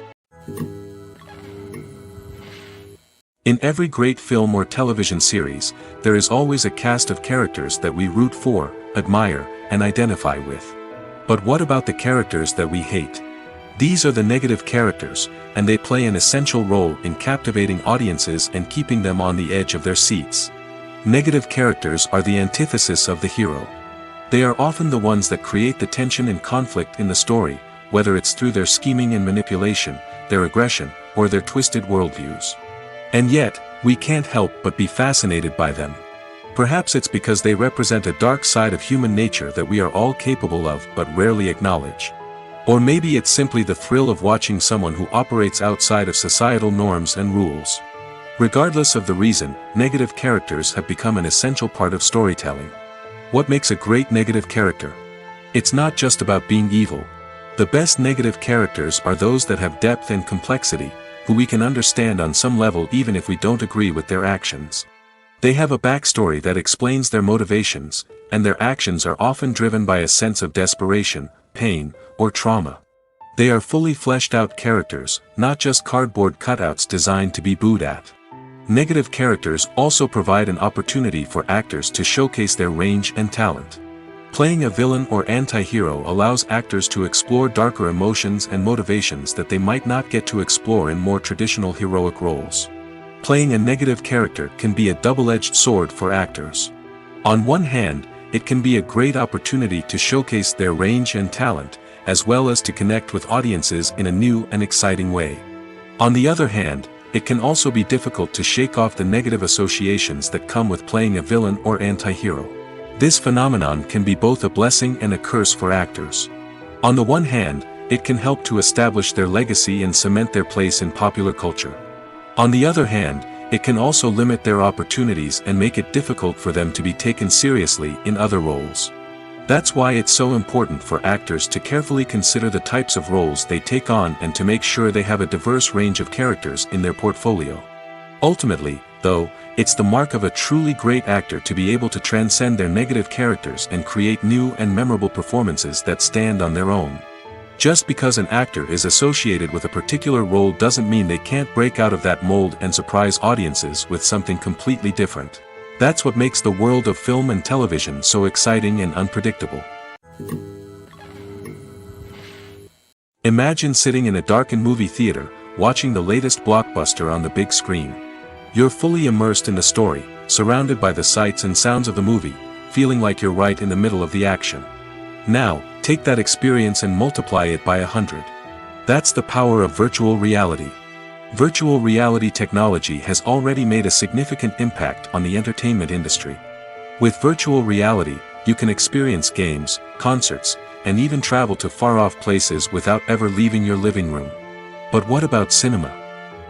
In every great film or television series, there is always a cast of characters that we root for, admire, and identify with. But what about the characters that we hate? These are the negative characters, and they play an essential role in captivating audiences and keeping them on the edge of their seats. Negative characters are the antithesis of the hero. They are often the ones that create the tension and conflict in the story, whether it's through their scheming and manipulation, their aggression, or their twisted worldviews. And yet, we can't help but be fascinated by them. Perhaps it's because they represent a dark side of human nature that we are all capable of but rarely acknowledge. Or maybe it's simply the thrill of watching someone who operates outside of societal norms and rules. Regardless of the reason, negative characters have become an essential part of storytelling. What makes a great negative character? It's not just about being evil. The best negative characters are those that have depth and complexity, who we can understand on some level even if we don't agree with their actions. They have a backstory that explains their motivations, and their actions are often driven by a sense of desperation, pain, or trauma. They are fully fleshed out characters, not just cardboard cutouts designed to be booed at. Negative characters also provide an opportunity for actors to showcase their range and talent. Playing a villain or anti-hero allows actors to explore darker emotions and motivations that they might not get to explore in more traditional heroic roles. Playing a negative character can be a double-edged sword for actors. On one hand, it can be a great opportunity to showcase their range and talent, as well as to connect with audiences in a new and exciting way. On the other hand, it can also be difficult to shake off the negative associations that come with playing a villain or anti-hero. This phenomenon can be both a blessing and a curse for actors. On the one hand, it can help to establish their legacy and cement their place in popular culture. On the other hand, it can also limit their opportunities and make it difficult for them to be taken seriously in other roles. That's why it's so important for actors to carefully consider the types of roles they take on and to make sure they have a diverse range of characters in their portfolio. Ultimately, though, it's the mark of a truly great actor to be able to transcend their negative characters and create new and memorable performances that stand on their own. Just because an actor is associated with a particular role doesn't mean they can't break out of that mold and surprise audiences with something completely different. That's what makes the world of film and television so exciting and unpredictable. Imagine sitting in a darkened movie theater, watching the latest blockbuster on the big screen. You're fully immersed in the story, surrounded by the sights and sounds of the movie, feeling like you're right in the middle of the action. Now, take that experience and multiply it by 100. That's the power of virtual reality. Virtual reality technology has already made a significant impact on the entertainment industry. With virtual reality, you can experience games, concerts, and even travel to far-off places without ever leaving your living room. But what about cinema?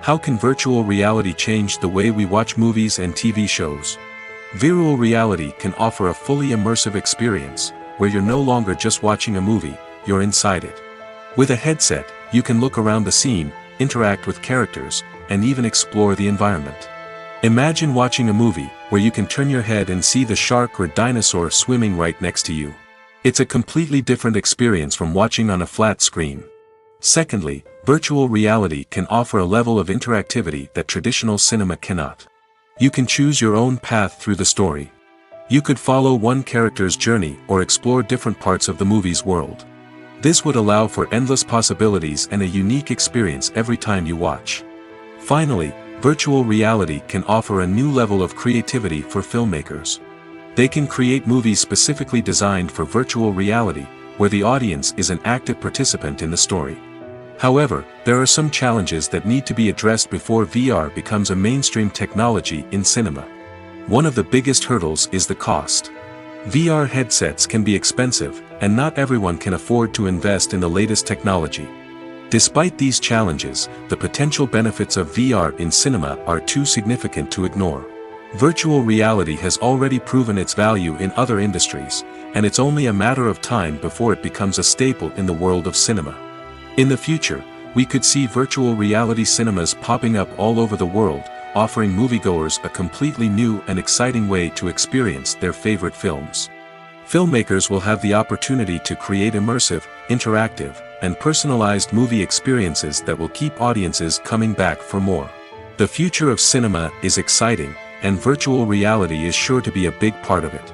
How can virtual reality change the way we watch movies and TV shows? Virtual reality can offer a fully immersive experience, where you're no longer just watching a movie, you're inside it. With a headset, you can look around the scene, interact with characters, and even explore the environment. Imagine watching a movie where you can turn your head and see the shark or dinosaur swimming right next to you. It's a completely different experience from watching on a flat screen. Secondly, virtual reality can offer a level of interactivity that traditional cinema cannot. You can choose your own path through the story. You could follow one character's journey or explore different parts of the movie's world. This would allow for endless possibilities and a unique experience every time you watch. Finally, virtual reality can offer a new level of creativity for filmmakers. They can create movies specifically designed for virtual reality, where the audience is an active participant in the story. However, there are some challenges that need to be addressed before VR becomes a mainstream technology in cinema. One of the biggest hurdles is the cost. VR headsets can be expensive, and not everyone can afford to invest in the latest technology. Despite these challenges, the potential benefits of VR in cinema are too significant to ignore. Virtual reality has already proven its value in other industries, and it's only a matter of time before it becomes a staple in the world of cinema. In the future, we could see virtual reality cinemas popping up all over the world, offering moviegoers a completely new and exciting way to experience their favorite films. Filmmakers will have the opportunity to create immersive, interactive, and personalized movie experiences that will keep audiences coming back for more. The future of cinema is exciting, and virtual reality is sure to be a big part of it.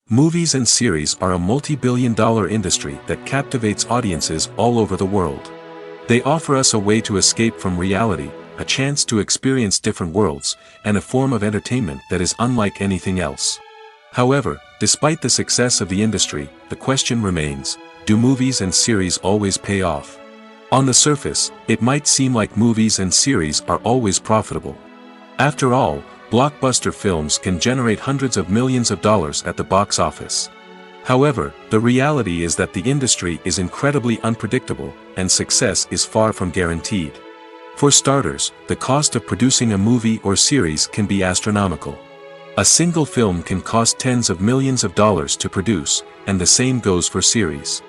Movies and series are a multi-billion-dollar industry that captivates audiences all over the world. They offer us a way to escape from reality, a chance to experience different worlds, and a form of entertainment that is unlike anything else. However, despite the success of the industry, the question remains, do movies and series always pay off? On the surface, it might seem like movies and series are always profitable. After all, blockbuster films can generate hundreds of millions of dollars at the box office. However, the reality is that the industry is incredibly unpredictable, and success is far from guaranteed. For starters, the cost of producing a movie or series can be astronomical. A single film can cost tens of millions of dollars to produce, and the same goes for series.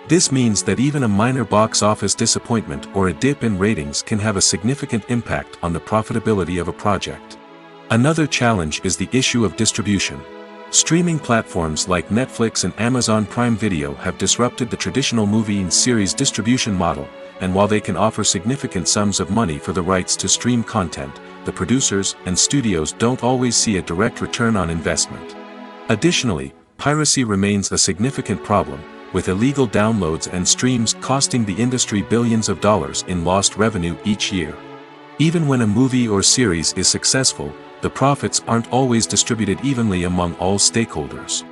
This means that even a minor box office disappointment or a dip in ratings can have a significant impact on the profitability of a project. Another challenge is the issue of distribution. Streaming platforms like Netflix and Amazon Prime Video have disrupted the traditional movie and series distribution model, and while they can offer significant sums of money for the rights to stream content, the producers and studios don't always see a direct return on investment. Additionally, piracy remains a significant problem, with illegal downloads and streams costing the industry billions of dollars in lost revenue each year. Even when a movie or series is successful, the profits aren't always distributed evenly among all stakeholders.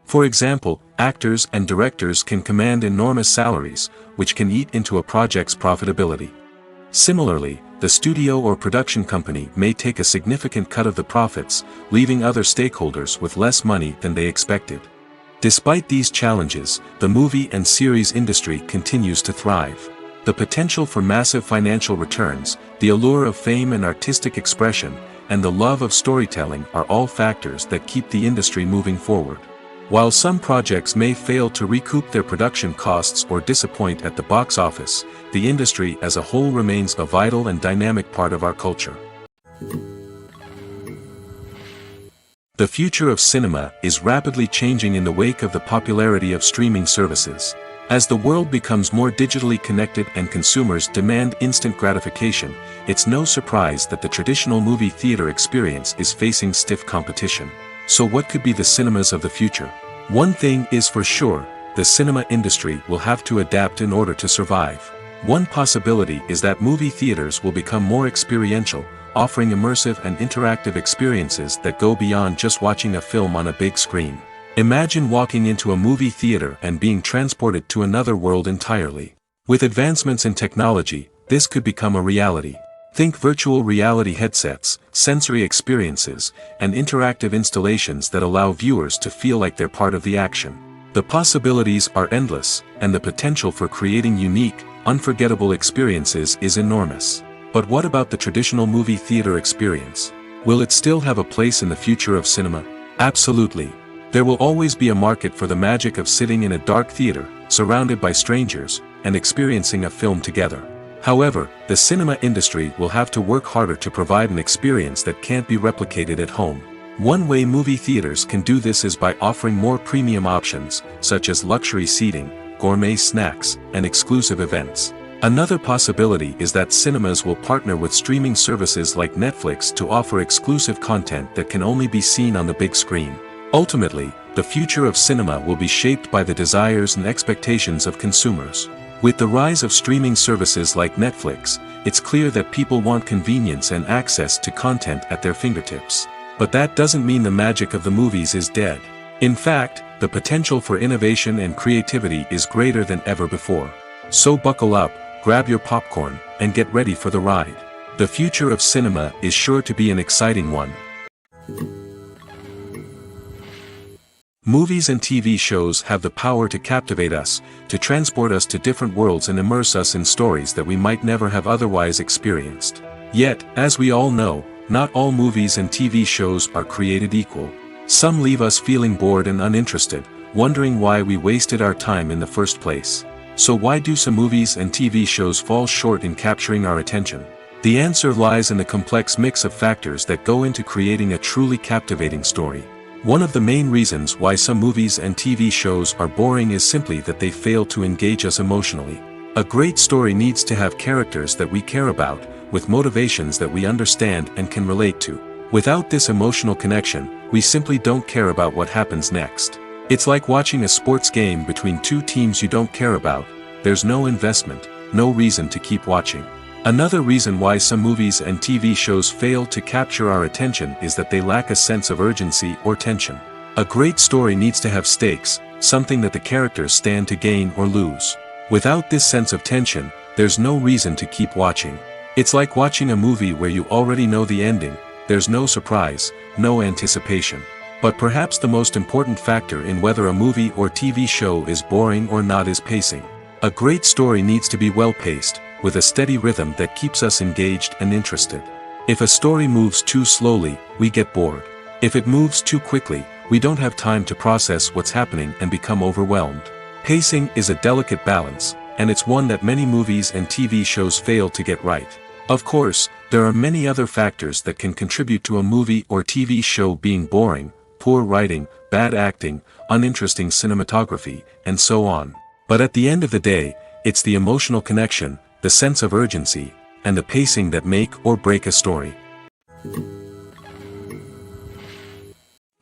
For example, actors and directors can command enormous salaries, which can eat into a project's profitability. Similarly, the studio or production company may take a significant cut of the profits, leaving other stakeholders with less money than they expected. Despite these challenges, the movie and series industry continues to thrive. The potential for massive financial returns, the allure of fame and artistic expression, and the love of storytelling are all factors that keep the industry moving forward. While some projects may fail to recoup their production costs or disappoint at the box office, the industry as a whole remains a vital and dynamic part of our culture. The future of cinema is rapidly changing in the wake of the popularity of streaming services. As the world becomes more digitally connected and consumers demand instant gratification, it's no surprise that the traditional movie theater experience is facing stiff competition. So what could be the cinemas of the future? One thing is for sure, the cinema industry will have to adapt in order to survive. One possibility is that movie theaters will become more experiential, offering immersive and interactive experiences that go beyond just watching a film on a big screen. Imagine walking into a movie theater and being transported to another world entirely. With advancements in technology, this could become a reality. Think virtual reality headsets, sensory experiences, and interactive installations that allow viewers to feel like they're part of the action. The possibilities are endless, and the potential for creating unique, unforgettable experiences is enormous. But what about the traditional movie theater experience? Will it still have a place in the future of cinema? Absolutely. There will always be a market for the magic of sitting in a dark theater, surrounded by strangers, and experiencing a film together. However, the cinema industry will have to work harder to provide an experience that can't be replicated at home. One way movie theaters can do this is by offering more premium options, such as luxury seating, gourmet snacks, and exclusive events. Another possibility is that cinemas will partner with streaming services like Netflix to offer exclusive content that can only be seen on the big screen. Ultimately, the future of cinema will be shaped by the desires and expectations of consumers. With the rise of streaming services like Netflix, it's clear that people want convenience and access to content at their fingertips. But that doesn't mean the magic of the movies is dead. In fact, the potential for innovation and creativity is greater than ever before. So buckle up, grab your popcorn, and get ready for the ride. The future of cinema is sure to be an exciting one. Movies and TV shows have the power to captivate us, to transport us to different worlds and immerse us in stories that we might never have otherwise experienced. Yet, as we all know, not all movies and TV shows are created equal. Some leave us feeling bored and uninterested, wondering why we wasted our time in the first place. So why do some movies and TV shows fall short in capturing our attention? The answer lies in the complex mix of factors that go into creating a truly captivating story. One of the main reasons why some movies and TV shows are boring is simply that they fail to engage us emotionally. A great story needs to have characters that we care about, with motivations that we understand and can relate to. Without this emotional connection, we simply don't care about what happens next. It's like watching a sports game between two teams you don't care about. There's no investment, no reason to keep watching. Another reason why some movies and TV shows fail to capture our attention is that they lack a sense of urgency or tension. A great story needs to have stakes, something that the characters stand to gain or lose. Without this sense of tension, there's no reason to keep watching. It's like watching a movie where you already know the ending. There's no surprise, no anticipation. But perhaps the most important factor in whether a movie or TV show is boring or not is pacing. A great story needs to be well-paced, with a steady rhythm that keeps us engaged and interested. If a story moves too slowly, we get bored. If it moves too quickly, we don't have time to process what's happening and become overwhelmed. Pacing is a delicate balance, and it's one that many movies and TV shows fail to get right. Of course, there are many other factors that can contribute to a movie or TV show being boring: poor writing, bad acting, uninteresting cinematography, and so on. But at the end of the day, it's the emotional connection, the sense of urgency, and the pacing that make or break a story.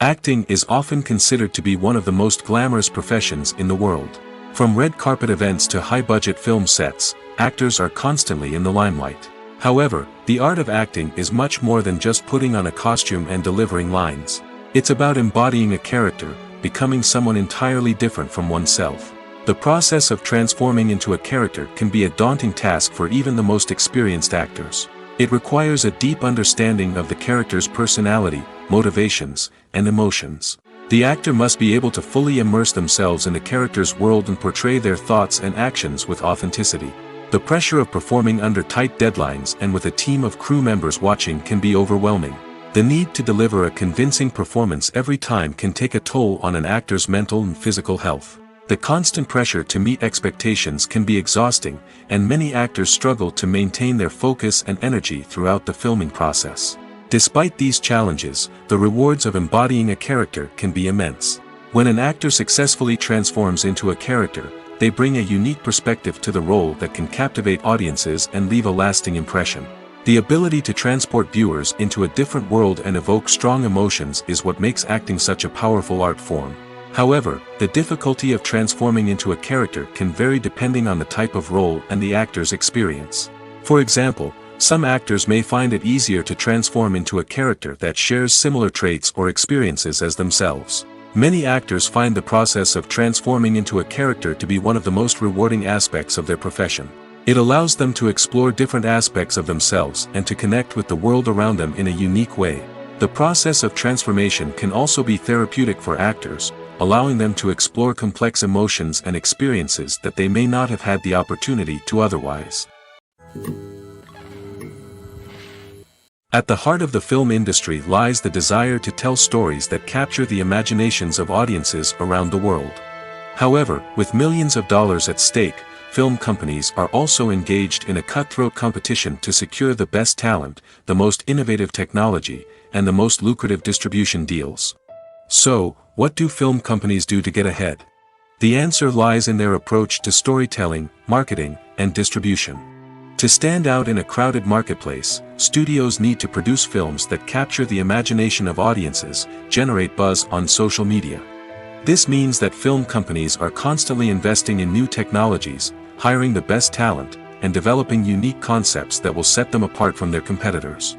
Acting is often considered to be one of the most glamorous professions in the world. From red carpet events to high-budget film sets, actors are constantly in the limelight. However, the art of acting is much more than just putting on a costume and delivering lines. It's about embodying a character, becoming someone entirely different from oneself. The process of transforming into a character can be a daunting task for even the most experienced actors. It requires a deep understanding of the character's personality, motivations, and emotions. The actor must be able to fully immerse themselves in the character's world and portray their thoughts and actions with authenticity. The pressure of performing under tight deadlines and with a team of crew members watching can be overwhelming. The need to deliver a convincing performance every time can take a toll on an actor's mental and physical health. The constant pressure to meet expectations can be exhausting, and many actors struggle to maintain their focus and energy throughout the filming process. Despite these challenges, the rewards of embodying a character can be immense. When an actor successfully transforms into a character, they bring a unique perspective to the role that can captivate audiences and leave a lasting impression. The ability to transport viewers into a different world and evoke strong emotions is what makes acting such a powerful art form. However, the difficulty of transforming into a character can vary depending on the type of role and the actor's experience. For example, some actors may find it easier to transform into a character that shares similar traits or experiences as themselves. Many actors find the process of transforming into a character to be one of the most rewarding aspects of their profession. It allows them to explore different aspects of themselves and to connect with the world around them in a unique way. The process of transformation can also be therapeutic for actors, allowing them to explore complex emotions and experiences that they may not have had the opportunity to otherwise. At the heart of the film industry lies the desire to tell stories that capture the imaginations of audiences around the world. However, with millions of dollars at stake, film companies are also engaged in a cutthroat competition to secure the best talent, the most innovative technology, and the most lucrative distribution deals. So, what do film companies do to get ahead? The answer lies in their approach to storytelling, marketing, and distribution. To stand out in a crowded marketplace, studios need to produce films that capture the imagination of audiences, generate buzz on social media. This means that film companies are constantly investing in new technologies, hiring the best talent, and developing unique concepts that will set them apart from their competitors.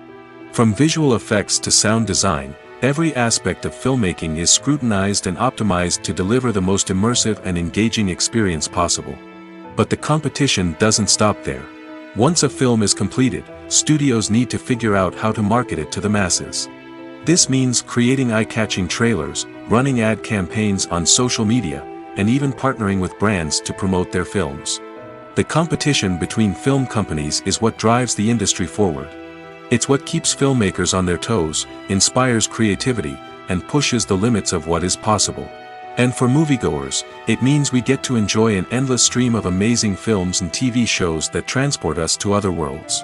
From visual effects to sound design, every aspect of filmmaking is scrutinized and optimized to deliver the most immersive and engaging experience possible. But the competition doesn't stop there. Once a film is completed, studios need to figure out how to market it to the masses. This means creating eye-catching trailers, running ad campaigns on social media, and even partnering with brands to promote their films. The competition between film companies is what drives the industry forward. It's what keeps filmmakers on their toes, inspires creativity, and pushes the limits of what is possible. And for moviegoers, it means we get to enjoy an endless stream of amazing films and TV shows that transport us to other worlds.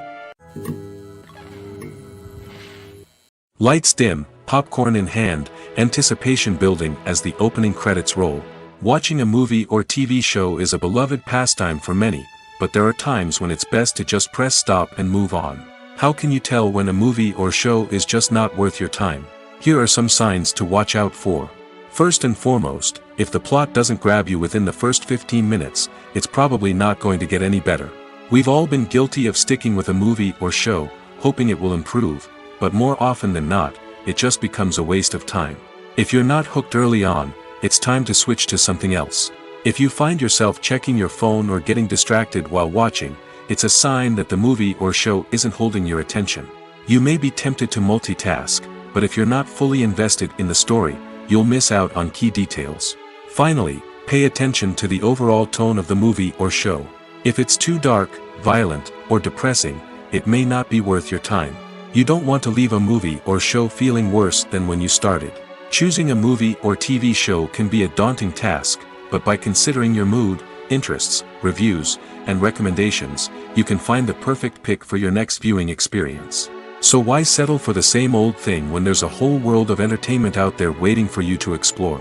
Lights dim, popcorn in hand, anticipation building as the opening credits roll. Watching a movie or TV show is a beloved pastime for many, but there are times when it's best to just press stop and move on. How can you tell when a movie or show is just not worth your time? Here are some signs to watch out for. First and foremost, if the plot doesn't grab you within the first 15 minutes, it's probably not going to get any better. We've all been guilty of sticking with a movie or show, hoping it will improve, but more often than not, it just becomes a waste of time. If you're not hooked early on, it's time to switch to something else. If you find yourself checking your phone or getting distracted while watching, it's a sign that the movie or show isn't holding your attention. You may be tempted to multitask, but if you're not fully invested in the story, you'll miss out on key details. Finally, pay attention to the overall tone of the movie or show. If it's too dark, violent, or depressing, it may not be worth your time. You don't want to leave a movie or show feeling worse than when you started. Choosing a movie or TV show can be a daunting task, but by considering your mood, interests, reviews, and recommendations, you can find the perfect pick for your next viewing experience. So why settle for the same old thing when there's a whole world of entertainment out there waiting for you to explore?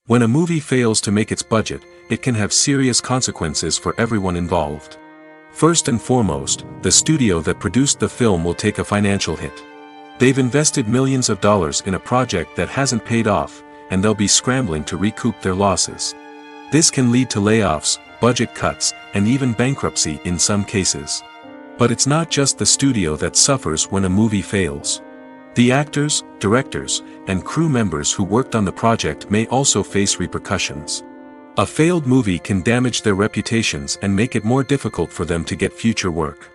When a movie fails to make its budget, it can have serious consequences for everyone involved. First and foremost, the studio that produced the film will take a financial hit. They've invested millions of dollars in a project that hasn't paid off, and they'll be scrambling to recoup their losses. This can lead to layoffs, budget cuts, and even bankruptcy in some cases. But it's not just the studio that suffers when a movie fails. The actors, directors, and crew members who worked on the project may also face repercussions. A failed movie can damage their reputations and make it more difficult for them to get future work.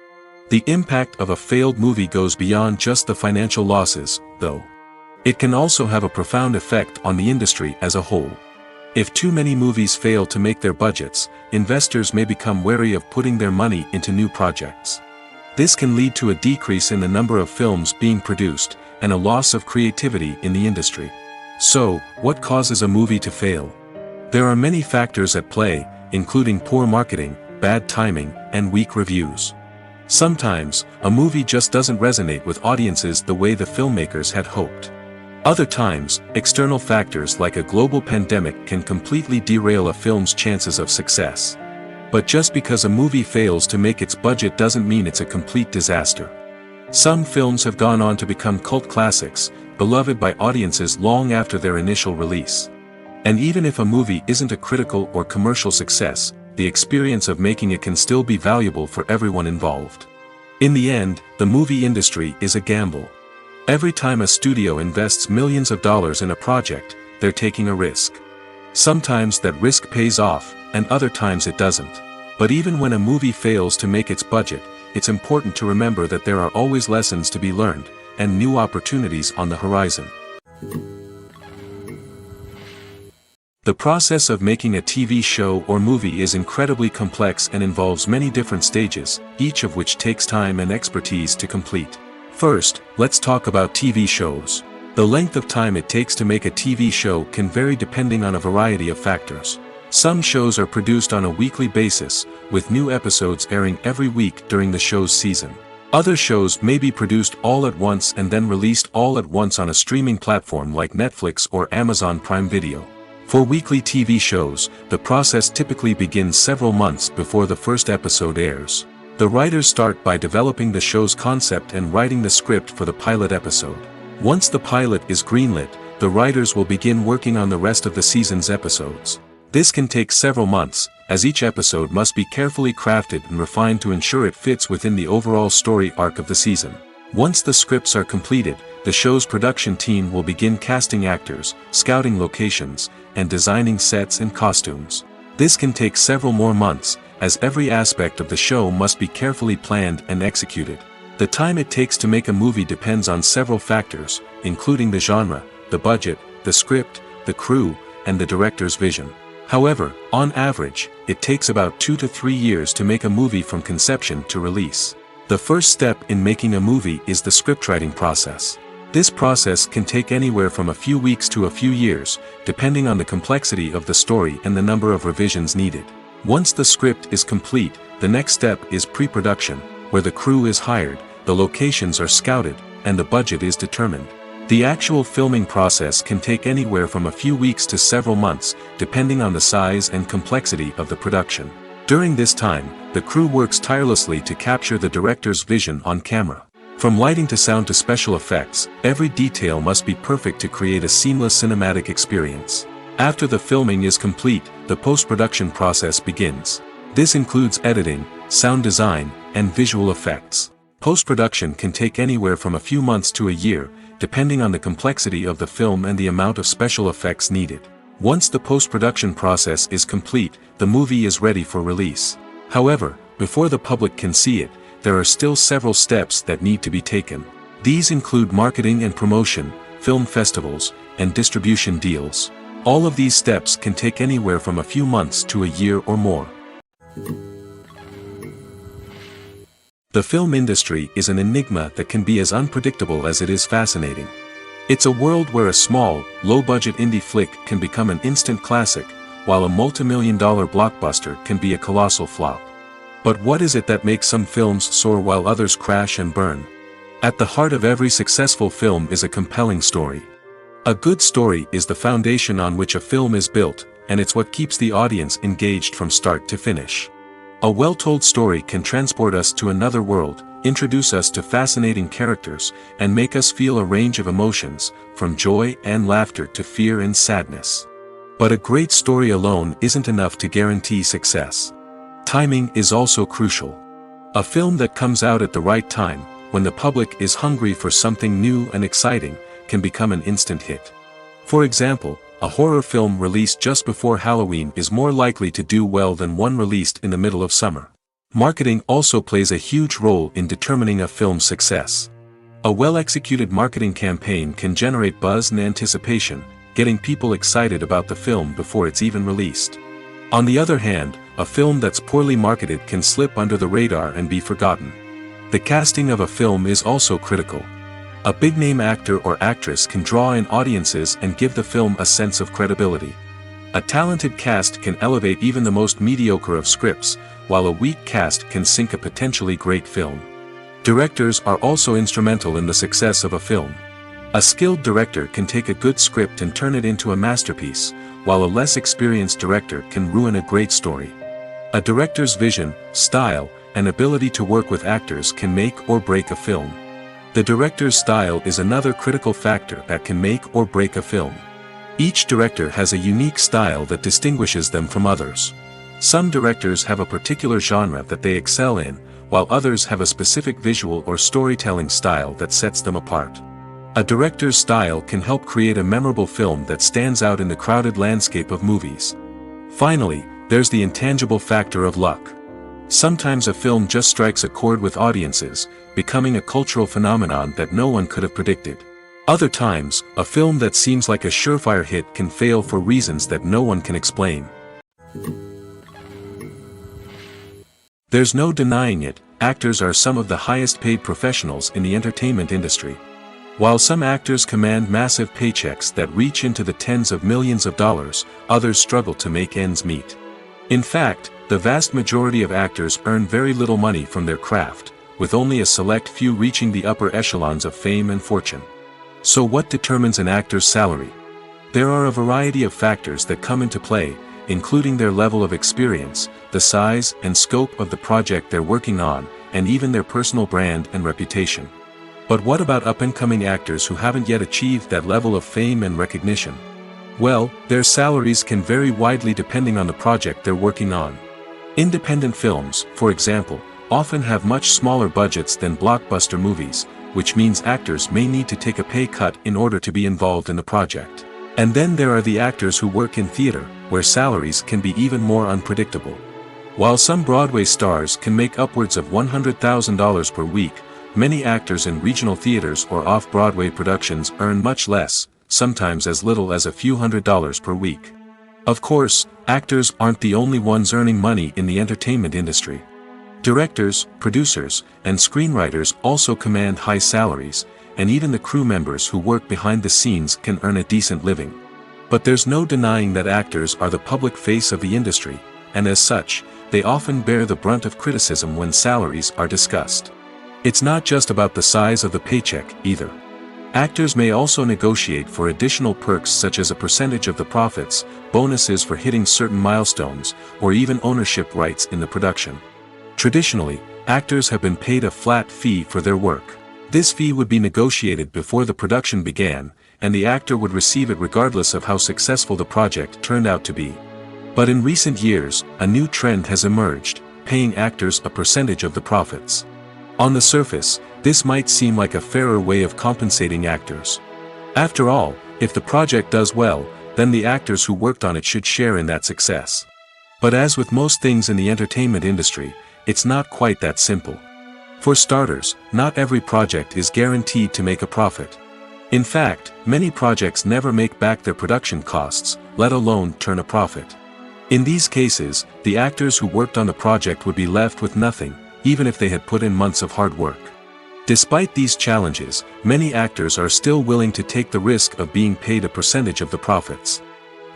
The impact of a failed movie goes beyond just the financial losses, though. It can also have a profound effect on the industry as a whole. If too many movies fail to make their budgets, investors may become wary of putting their money into new projects. This can lead to a decrease in the number of films being produced, and a loss of creativity in the industry. So, what causes a movie to fail? There are many factors at play, including poor marketing, bad timing, and weak reviews. Sometimes, a movie just doesn't resonate with audiences the way the filmmakers had hoped. Other times, external factors like a global pandemic can completely derail a film's chances of success. But just because a movie fails to make its budget doesn't mean it's a complete disaster. Some films have gone on to become cult classics, beloved by audiences long after their initial release. And even if a movie isn't a critical or commercial success, the experience of making it can still be valuable for everyone involved. In the end, the movie industry is a gamble. Every time a studio invests millions of dollars in a project, they're taking a risk. Sometimes that risk pays off, and other times it doesn't. But even when a movie fails to make its budget, it's important to remember that there are always lessons to be learned, and new opportunities on the horizon. The process of making a TV show or movie is incredibly complex and involves many different stages, each of which takes time and expertise to complete. First, let's talk about TV shows. The length of time it takes to make a TV show can vary depending on a variety of factors. Some shows are produced on a weekly basis, with new episodes airing every week during the show's season. Other shows may be produced all at once and then released all at once on a streaming platform like Netflix or Amazon Prime Video. For weekly TV shows, the process typically begins several months before the first episode airs. The writers start by developing the show's concept and writing the script for the pilot episode. Once the pilot is greenlit, the writers will begin working on the rest of the season's episodes. This can take several months, as each episode must be carefully crafted and refined to ensure it fits within the overall story arc of the season. Once the scripts are completed, the show's production team will begin casting actors, scouting locations, and designing sets and costumes. This can take several more months, as every aspect of the show must be carefully planned and executed. The time it takes to make a movie depends on several factors, including the genre, the budget, the script, the crew, and the director's vision. However, on average, it takes about 2 to 3 years to make a movie from conception to release. The first step in making a movie is the scriptwriting process. This process can take anywhere from a few weeks to a few years, depending on the complexity of the story and the number of revisions needed. Once the script is complete, the next step is pre-production, where the crew is hired, the locations are scouted, and the budget is determined. The actual filming process can take anywhere from a few weeks to several months, depending on the size and complexity of the production. During this time, the crew works tirelessly to capture the director's vision on camera. From lighting to sound to special effects, every detail must be perfect to create a seamless cinematic experience. After the filming is complete, the post-production process begins. This includes editing, sound design, and visual effects. Post-production can take anywhere from a few months to a year, depending on the complexity of the film and the amount of special effects needed. Once the post-production process is complete, the movie is ready for release. However, before the public can see it, there are still several steps that need to be taken. These include marketing and promotion, film festivals, and distribution deals. All of these steps can take anywhere from a few months to a year or more. The film industry is an enigma that can be as unpredictable as it is fascinating. It's a world where a small, low-budget indie flick can become an instant classic, while a multi-million-dollar blockbuster can be a colossal flop. But what is it that makes some films soar while others crash and burn? At the heart of every successful film is a compelling story. A good story is the foundation on which a film is built, and it's what keeps the audience engaged from start to finish. A well-told story can transport us to another world, introduce us to fascinating characters, and make us feel a range of emotions, from joy and laughter to fear and sadness. But a great story alone isn't enough to guarantee success. Timing is also crucial. A film that comes out at the right time, when the public is hungry for something new and exciting, can become an instant hit. For example, a horror film released just before Halloween is more likely to do well than one released in the middle of summer. Marketing also plays a huge role in determining a film's success. A well-executed marketing campaign can generate buzz and anticipation, getting people excited about the film before it's even released. On the other hand, a film that's poorly marketed can slip under the radar and be forgotten. The casting of a film is also critical. A big-name actor or actress can draw in audiences and give the film a sense of credibility. A talented cast can elevate even the most mediocre of scripts, while a weak cast can sink a potentially great film. Directors are also instrumental in the success of a film. A skilled director can take a good script and turn it into a masterpiece, while a less experienced director can ruin a great story. A director's vision, style, and ability to work with actors can make or break a film. The director's style is another critical factor that can make or break a film. Each director has a unique style that distinguishes them from others. Some directors have a particular genre that they excel in, while others have a specific visual or storytelling style that sets them apart. A director's style can help create a memorable film that stands out in the crowded landscape of movies. Finally, there's the intangible factor of luck. Sometimes a film just strikes a chord with audiences, becoming a cultural phenomenon that no one could have predicted. Other times, a film that seems like a surefire hit can fail for reasons that no one can explain. There's no denying it, actors are some of the highest paid professionals in the entertainment industry. While some actors command massive paychecks that reach into the tens of millions of dollars, others struggle to make ends meet. In fact, the vast majority of actors earn very little money from their craft, with only a select few reaching the upper echelons of fame and fortune. So what determines an actor's salary? There are a variety of factors that come into play, including their level of experience, the size and scope of the project they're working on, and even their personal brand and reputation. But what about up-and-coming actors who haven't yet achieved that level of fame and recognition? Well, their salaries can vary widely depending on the project they're working on. Independent films, for example, often have much smaller budgets than blockbuster movies, which means actors may need to take a pay cut in order to be involved in the project. And then there are the actors who work in theater, where salaries can be even more unpredictable. While some Broadway stars can make upwards of $100,000 per week, many actors in regional theaters or off-Broadway productions earn much less, sometimes as little as a few $100s per week. Of course, actors aren't the only ones earning money in the entertainment industry. Directors, producers, and screenwriters also command high salaries, and even the crew members who work behind the scenes can earn a decent living. But there's no denying that actors are the public face of the industry, and as such, they often bear the brunt of criticism when salaries are discussed. It's not just about the size of the paycheck, either. Actors may also negotiate for additional perks such as a percentage of the profits, bonuses for hitting certain milestones, or even ownership rights in the production. Traditionally, actors have been paid a flat fee for their work. This fee would be negotiated before the production began, and the actor would receive it regardless of how successful the project turned out to be. But in recent years, a new trend has emerged, paying actors a percentage of the profits. On the surface, this might seem like a fairer way of compensating actors. After all, if the project does well, then the actors who worked on it should share in that success. But as with most things in the entertainment industry, it's not quite that simple. For starters, not every project is guaranteed to make a profit. In fact, many projects never make back their production costs, let alone turn a profit. In these cases, the actors who worked on the project would be left with nothing, even if they had put in months of hard work. Despite these challenges, many actors are still willing to take the risk of being paid a percentage of the profits.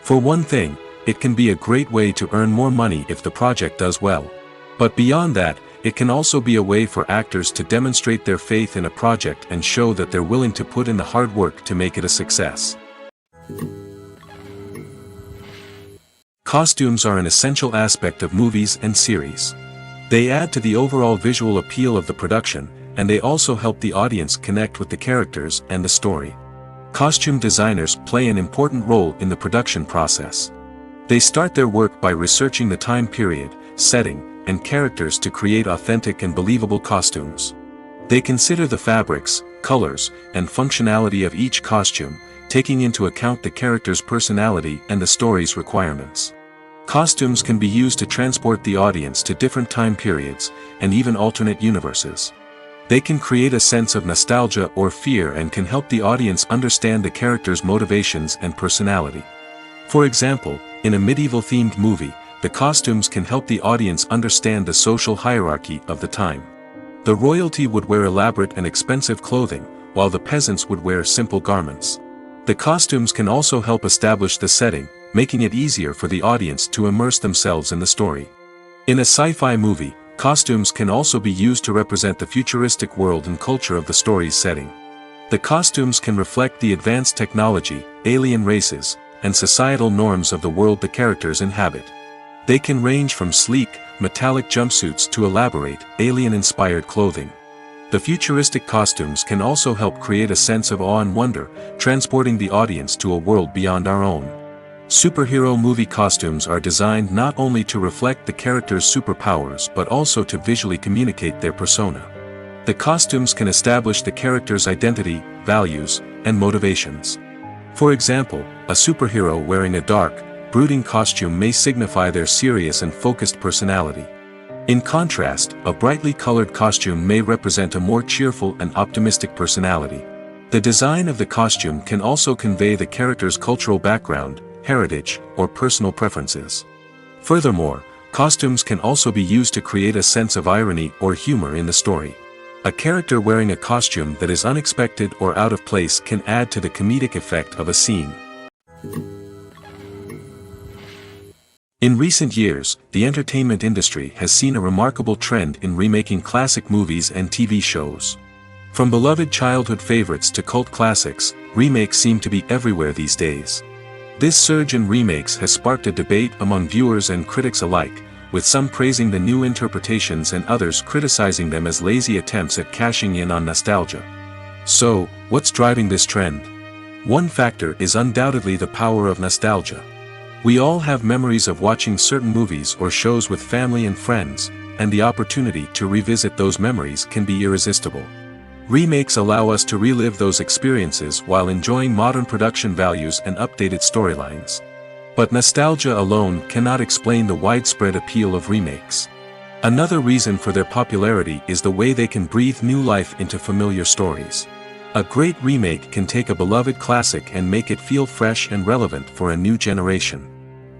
For one thing, it can be a great way to earn more money if the project does well. But beyond that, it can also be a way for actors to demonstrate their faith in a project and show that they're willing to put in the hard work to make it a success. Costumes are an essential aspect of movies and series. They add to the overall visual appeal of the production, and they also help the audience connect with the characters and the story. Costume designers play an important role in the production process. They start their work by researching the time period, setting, and characters to create authentic and believable costumes. They consider the fabrics, colors, and functionality of each costume, taking into account the character's personality and the story's requirements. Costumes can be used to transport the audience to different time periods, and even alternate universes. They can create a sense of nostalgia or fear and can help the audience understand the character's motivations and personality. For example, in a medieval-themed movie, the costumes can help the audience understand the social hierarchy of the time. The royalty would wear elaborate and expensive clothing, while the peasants would wear simple garments. The costumes can also help establish the setting, making it easier for the audience to immerse themselves in the story. In a sci-fi movie, costumes can also be used to represent the futuristic world and culture of the story's setting. The costumes can reflect the advanced technology, alien races, and societal norms of the world the characters inhabit. They can range from sleek, metallic jumpsuits to elaborate, alien-inspired clothing. The futuristic costumes can also help create a sense of awe and wonder, transporting the audience to a world beyond our own. Superhero movie costumes are designed not only to reflect the character's superpowers but also to visually communicate their persona. The costumes can establish the character's identity, values, and motivations. For example, a superhero wearing a dark, brooding costume may signify their serious and focused personality. In contrast, a brightly colored costume may represent a more cheerful and optimistic personality. The design of the costume can also convey the character's cultural background, heritage, or personal preferences. Furthermore, costumes can also be used to create a sense of irony or humor in the story. A character wearing a costume that is unexpected or out of place can add to the comedic effect of a scene. In recent years, the entertainment industry has seen a remarkable trend in remaking classic movies and TV shows. From beloved childhood favorites to cult classics, remakes seem to be everywhere these days. This surge in remakes has sparked a debate among viewers and critics alike, with some praising the new interpretations and others criticizing them as lazy attempts at cashing in on nostalgia. So, what's driving this trend? One factor is undoubtedly the power of nostalgia. We all have memories of watching certain movies or shows with family and friends, and the opportunity to revisit those memories can be irresistible. Remakes allow us to relive those experiences while enjoying modern production values and updated storylines. But nostalgia alone cannot explain the widespread appeal of remakes. Another reason for their popularity is the way they can breathe new life into familiar stories. A great remake can take a beloved classic and make it feel fresh and relevant for a new generation.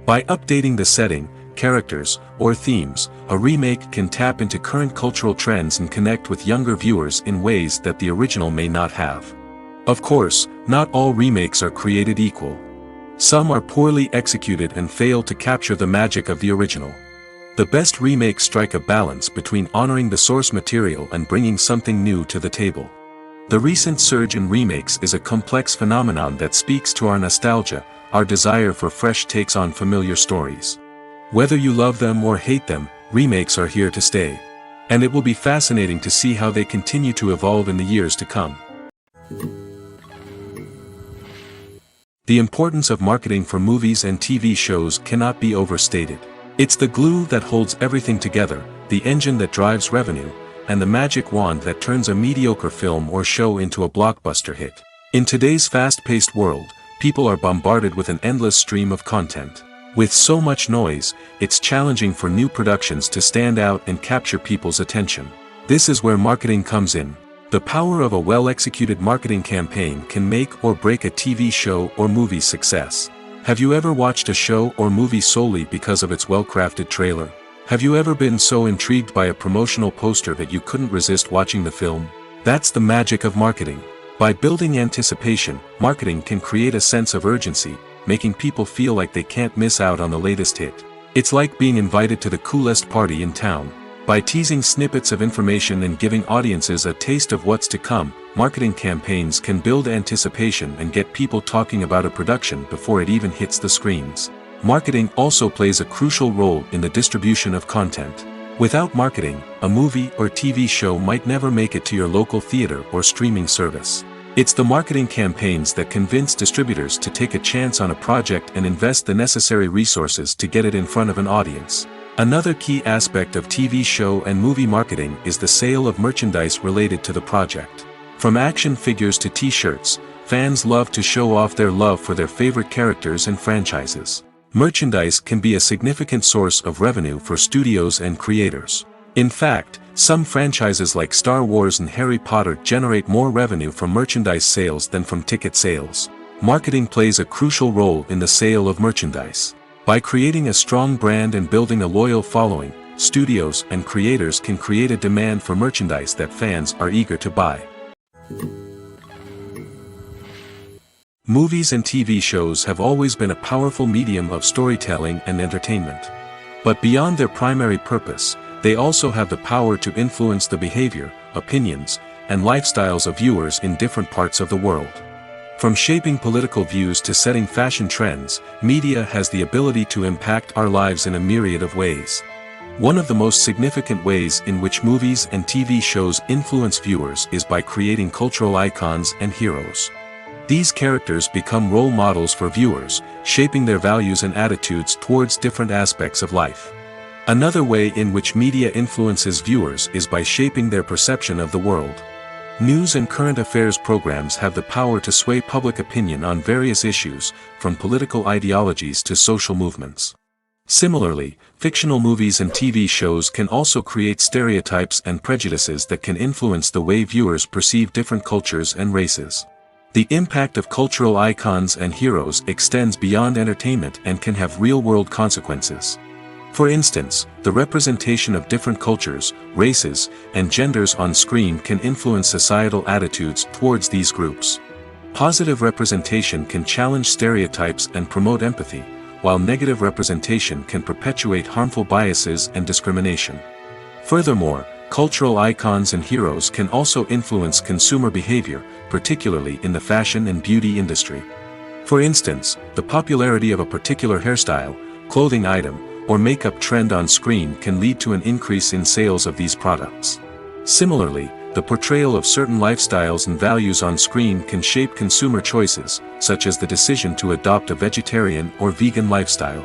By updating the setting, characters, or themes, a remake can tap into current cultural trends and connect with younger viewers in ways that the original may not have. Of course, not all remakes are created equal. Some are poorly executed and fail to capture the magic of the original. The best remakes strike a balance between honoring the source material and bringing something new to the table. The recent surge in remakes is a complex phenomenon that speaks to our nostalgia, our desire for fresh takes on familiar stories. Whether you love them or hate them, remakes are here to stay. And it will be fascinating to see how they continue to evolve in the years to come. The importance of marketing for movies and TV shows cannot be overstated. It's the glue that holds everything together, the engine that drives revenue, and the magic wand that turns a mediocre film or show into a blockbuster hit. In today's fast-paced world, people are bombarded with an endless stream of content. With so much noise, it's challenging for new productions to stand out and capture people's attention. This is where marketing comes in. The power of a well-executed marketing campaign can make or break a TV show or movie's success. Have you ever watched a show or movie solely because of its well-crafted trailer? Have you ever been so intrigued by a promotional poster that you couldn't resist watching the film? That's the magic of marketing. By building anticipation, marketing can create a sense of urgency, making people feel like they can't miss out on the latest hit. It's like being invited to the coolest party in town. By teasing snippets of information and giving audiences a taste of what's to come, marketing campaigns can build anticipation and get people talking about a production before it even hits the screens. Marketing also plays a crucial role in the distribution of content. Without marketing, a movie or TV show might never make it to your local theater or streaming service. It's the marketing campaigns that convince distributors to take a chance on a project and invest the necessary resources to get it in front of an audience. Another key aspect of TV show and movie marketing is the sale of merchandise related to the project. From action figures to t-shirts, fans love to show off their love for their favorite characters and franchises. Merchandise can be a significant source of revenue for studios and creators. In fact, some franchises like Star Wars and Harry Potter generate more revenue from merchandise sales than from ticket sales. Marketing plays a crucial role in the sale of merchandise. By creating a strong brand and building a loyal following, studios and creators can create a demand for merchandise that fans are eager to buy. Movies and TV shows have always been a powerful medium of storytelling and entertainment. But beyond their primary purpose, they also have the power to influence the behavior, opinions, and lifestyles of viewers in different parts of the world. From shaping political views to setting fashion trends, media has the ability to impact our lives in a myriad of ways. One of the most significant ways in which movies and TV shows influence viewers is by creating cultural icons and heroes. These characters become role models for viewers, shaping their values and attitudes towards different aspects of life. Another way in which media influences viewers is by shaping their perception of the world. News and current affairs programs have the power to sway public opinion on various issues, from political ideologies to social movements. Similarly, fictional movies and TV shows can also create stereotypes and prejudices that can influence the way viewers perceive different cultures and races. The impact of cultural icons and heroes extends beyond entertainment and can have real-world consequences. For instance, the representation of different cultures, races, and genders on screen can influence societal attitudes towards these groups. Positive representation can challenge stereotypes and promote empathy, while negative representation can perpetuate harmful biases and discrimination. Furthermore, cultural icons and heroes can also influence consumer behavior, particularly in the fashion and beauty industry. For instance, the popularity of a particular hairstyle, clothing item, or makeup trend on screen can lead to an increase in sales of these products. Similarly, the portrayal of certain lifestyles and values on screen can shape consumer choices, such as the decision to adopt a vegetarian or vegan lifestyle.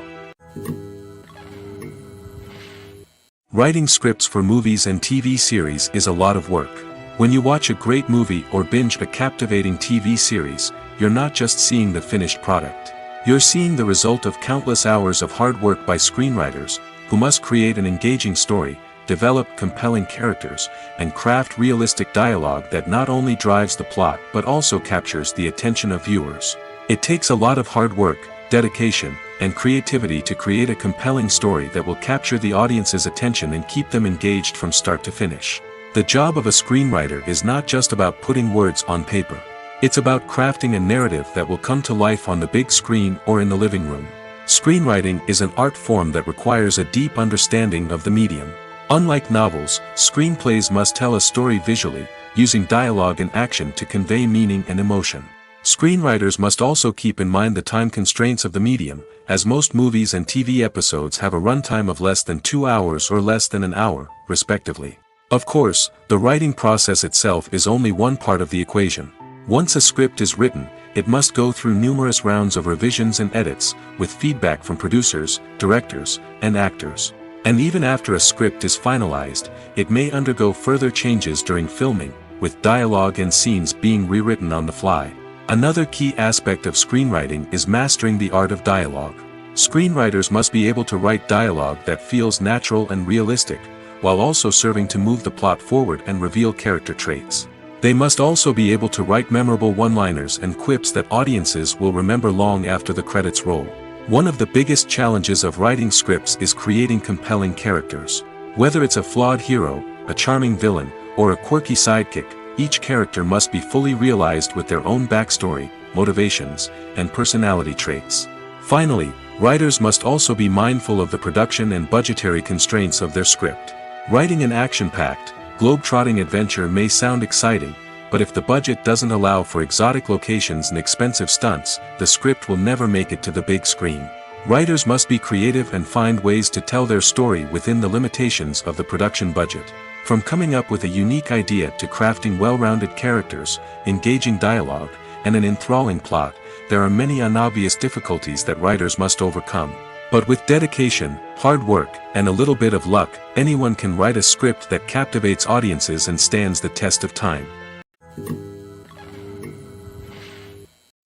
Writing scripts for movies and TV series is a lot of work. When you watch a great movie or binge a captivating TV series, you're not just seeing the finished product. You're seeing the result of countless hours of hard work by screenwriters, who must create an engaging story, develop compelling characters, and craft realistic dialogue that not only drives the plot but also captures the attention of viewers. It takes a lot of hard work, dedication, and creativity to create a compelling story that will capture the audience's attention and keep them engaged from start to finish. The job of a screenwriter is not just about putting words on paper. It's about crafting a narrative that will come to life on the big screen or in the living room. Screenwriting is an art form that requires a deep understanding of the medium. Unlike novels, screenplays must tell a story visually, using dialogue and action to convey meaning and emotion. Screenwriters must also keep in mind the time constraints of the medium, as most movies and TV episodes have a runtime of less than 2 hours or less than an hour, respectively. Of course, the writing process itself is only one part of the equation. Once a script is written, it must go through numerous rounds of revisions and edits, with feedback from producers, directors, and actors. And even after a script is finalized, it may undergo further changes during filming, with dialogue and scenes being rewritten on the fly. Another key aspect of screenwriting is mastering the art of dialogue. Screenwriters must be able to write dialogue that feels natural and realistic, while also serving to move the plot forward and reveal character traits. They must also be able to write memorable one-liners and quips that audiences will remember long after the credits roll. One of the biggest challenges of writing scripts is creating compelling characters. Whether it's a flawed hero, a charming villain, or a quirky sidekick, each character must be fully realized with their own backstory, motivations, and personality traits. Finally, writers must also be mindful of the production and budgetary constraints of their script. Writing an action-packed, globe-trotting adventure may sound exciting, but if the budget doesn't allow for exotic locations and expensive stunts, the script will never make it to the big screen. Writers must be creative and find ways to tell their story within the limitations of the production budget. From coming up with a unique idea to crafting well-rounded characters, engaging dialogue, and an enthralling plot, there are many unobvious difficulties that writers must overcome. But with dedication, hard work, and a little bit of luck, anyone can write a script that captivates audiences and stands the test of time.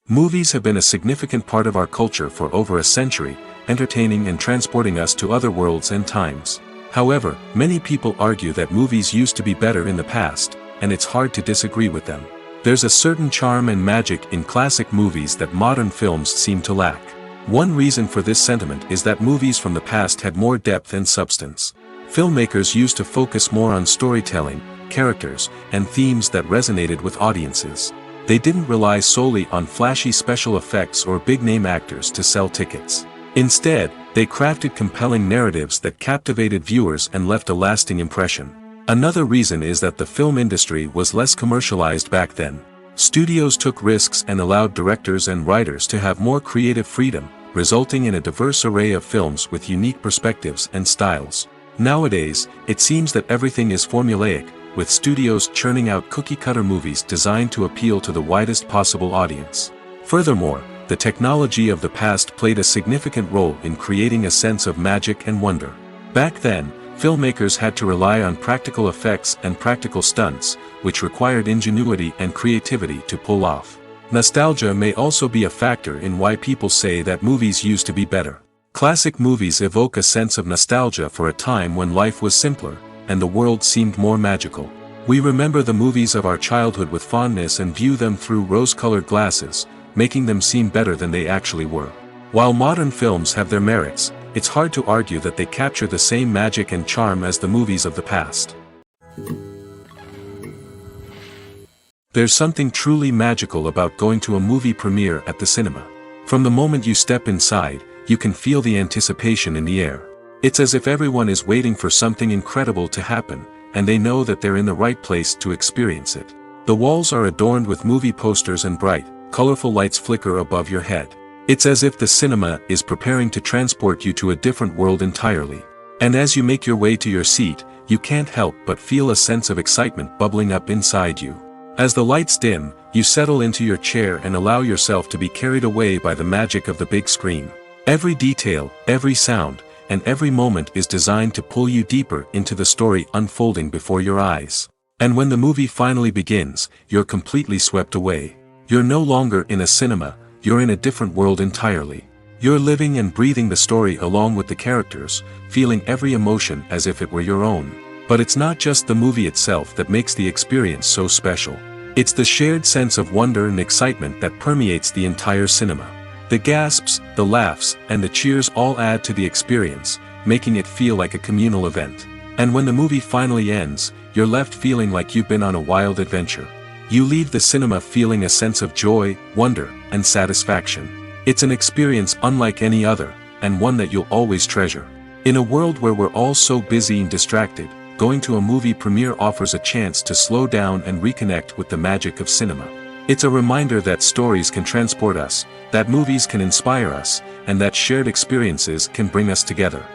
Movies have been a significant part of our culture for over a century, entertaining and transporting us to other worlds and times. However, many people argue that movies used to be better in the past, and it's hard to disagree with them. There's a certain charm and magic in classic movies that modern films seem to lack. One reason for this sentiment is that movies from the past had more depth and substance. Filmmakers used to focus more on storytelling, characters, and themes that resonated with audiences. They didn't rely solely on flashy special effects or big-name actors to sell tickets. Instead, they crafted compelling narratives that captivated viewers and left a lasting impression. Another reason is that the film industry was less commercialized back then. Studios took risks and allowed directors and writers to have more creative freedom, resulting in a diverse array of films with unique perspectives and styles. Nowadays, it seems that everything is formulaic, with studios churning out cookie-cutter movies designed to appeal to the widest possible audience. Furthermore, the technology of the past played a significant role in creating a sense of magic and wonder. Back then, filmmakers had to rely on practical effects and practical stunts, which required ingenuity and creativity to pull off. Nostalgia may also be a factor in why people say that movies used to be better. Classic movies evoke a sense of nostalgia for a time when life was simpler, and the world seemed more magical. We remember the movies of our childhood with fondness and view them through rose-colored glasses, making them seem better than they actually were. While modern films have their merits, it's hard to argue that they capture the same magic and charm as the movies of the past. There's something truly magical about going to a movie premiere at the cinema. From the moment you step inside, you can feel the anticipation in the air. It's as if everyone is waiting for something incredible to happen, and they know that they're in the right place to experience it. The walls are adorned with movie posters and bright, colorful lights flicker above your head. It's as if the cinema is preparing to transport you to a different world entirely. And as you make your way to your seat, you can't help but feel a sense of excitement bubbling up inside you. As the lights dim, you settle into your chair and allow yourself to be carried away by the magic of the big screen. Every detail, every sound, and every moment is designed to pull you deeper into the story unfolding before your eyes. And when the movie finally begins, you're completely swept away. You're no longer in a cinema, you're in a different world entirely. You're living and breathing the story along with the characters, feeling every emotion as if it were your own. But it's not just the movie itself that makes the experience so special. It's the shared sense of wonder and excitement that permeates the entire cinema. The gasps, the laughs, and the cheers all add to the experience, making it feel like a communal event. And when the movie finally ends, you're left feeling like you've been on a wild adventure. You leave the cinema feeling a sense of joy, wonder, and satisfaction. It's an experience unlike any other, and one that you'll always treasure. In a world where we're all so busy and distracted, going to a movie premiere offers a chance to slow down and reconnect with the magic of cinema. It's a reminder that stories can transport us, that movies can inspire us, and that shared experiences can bring us together.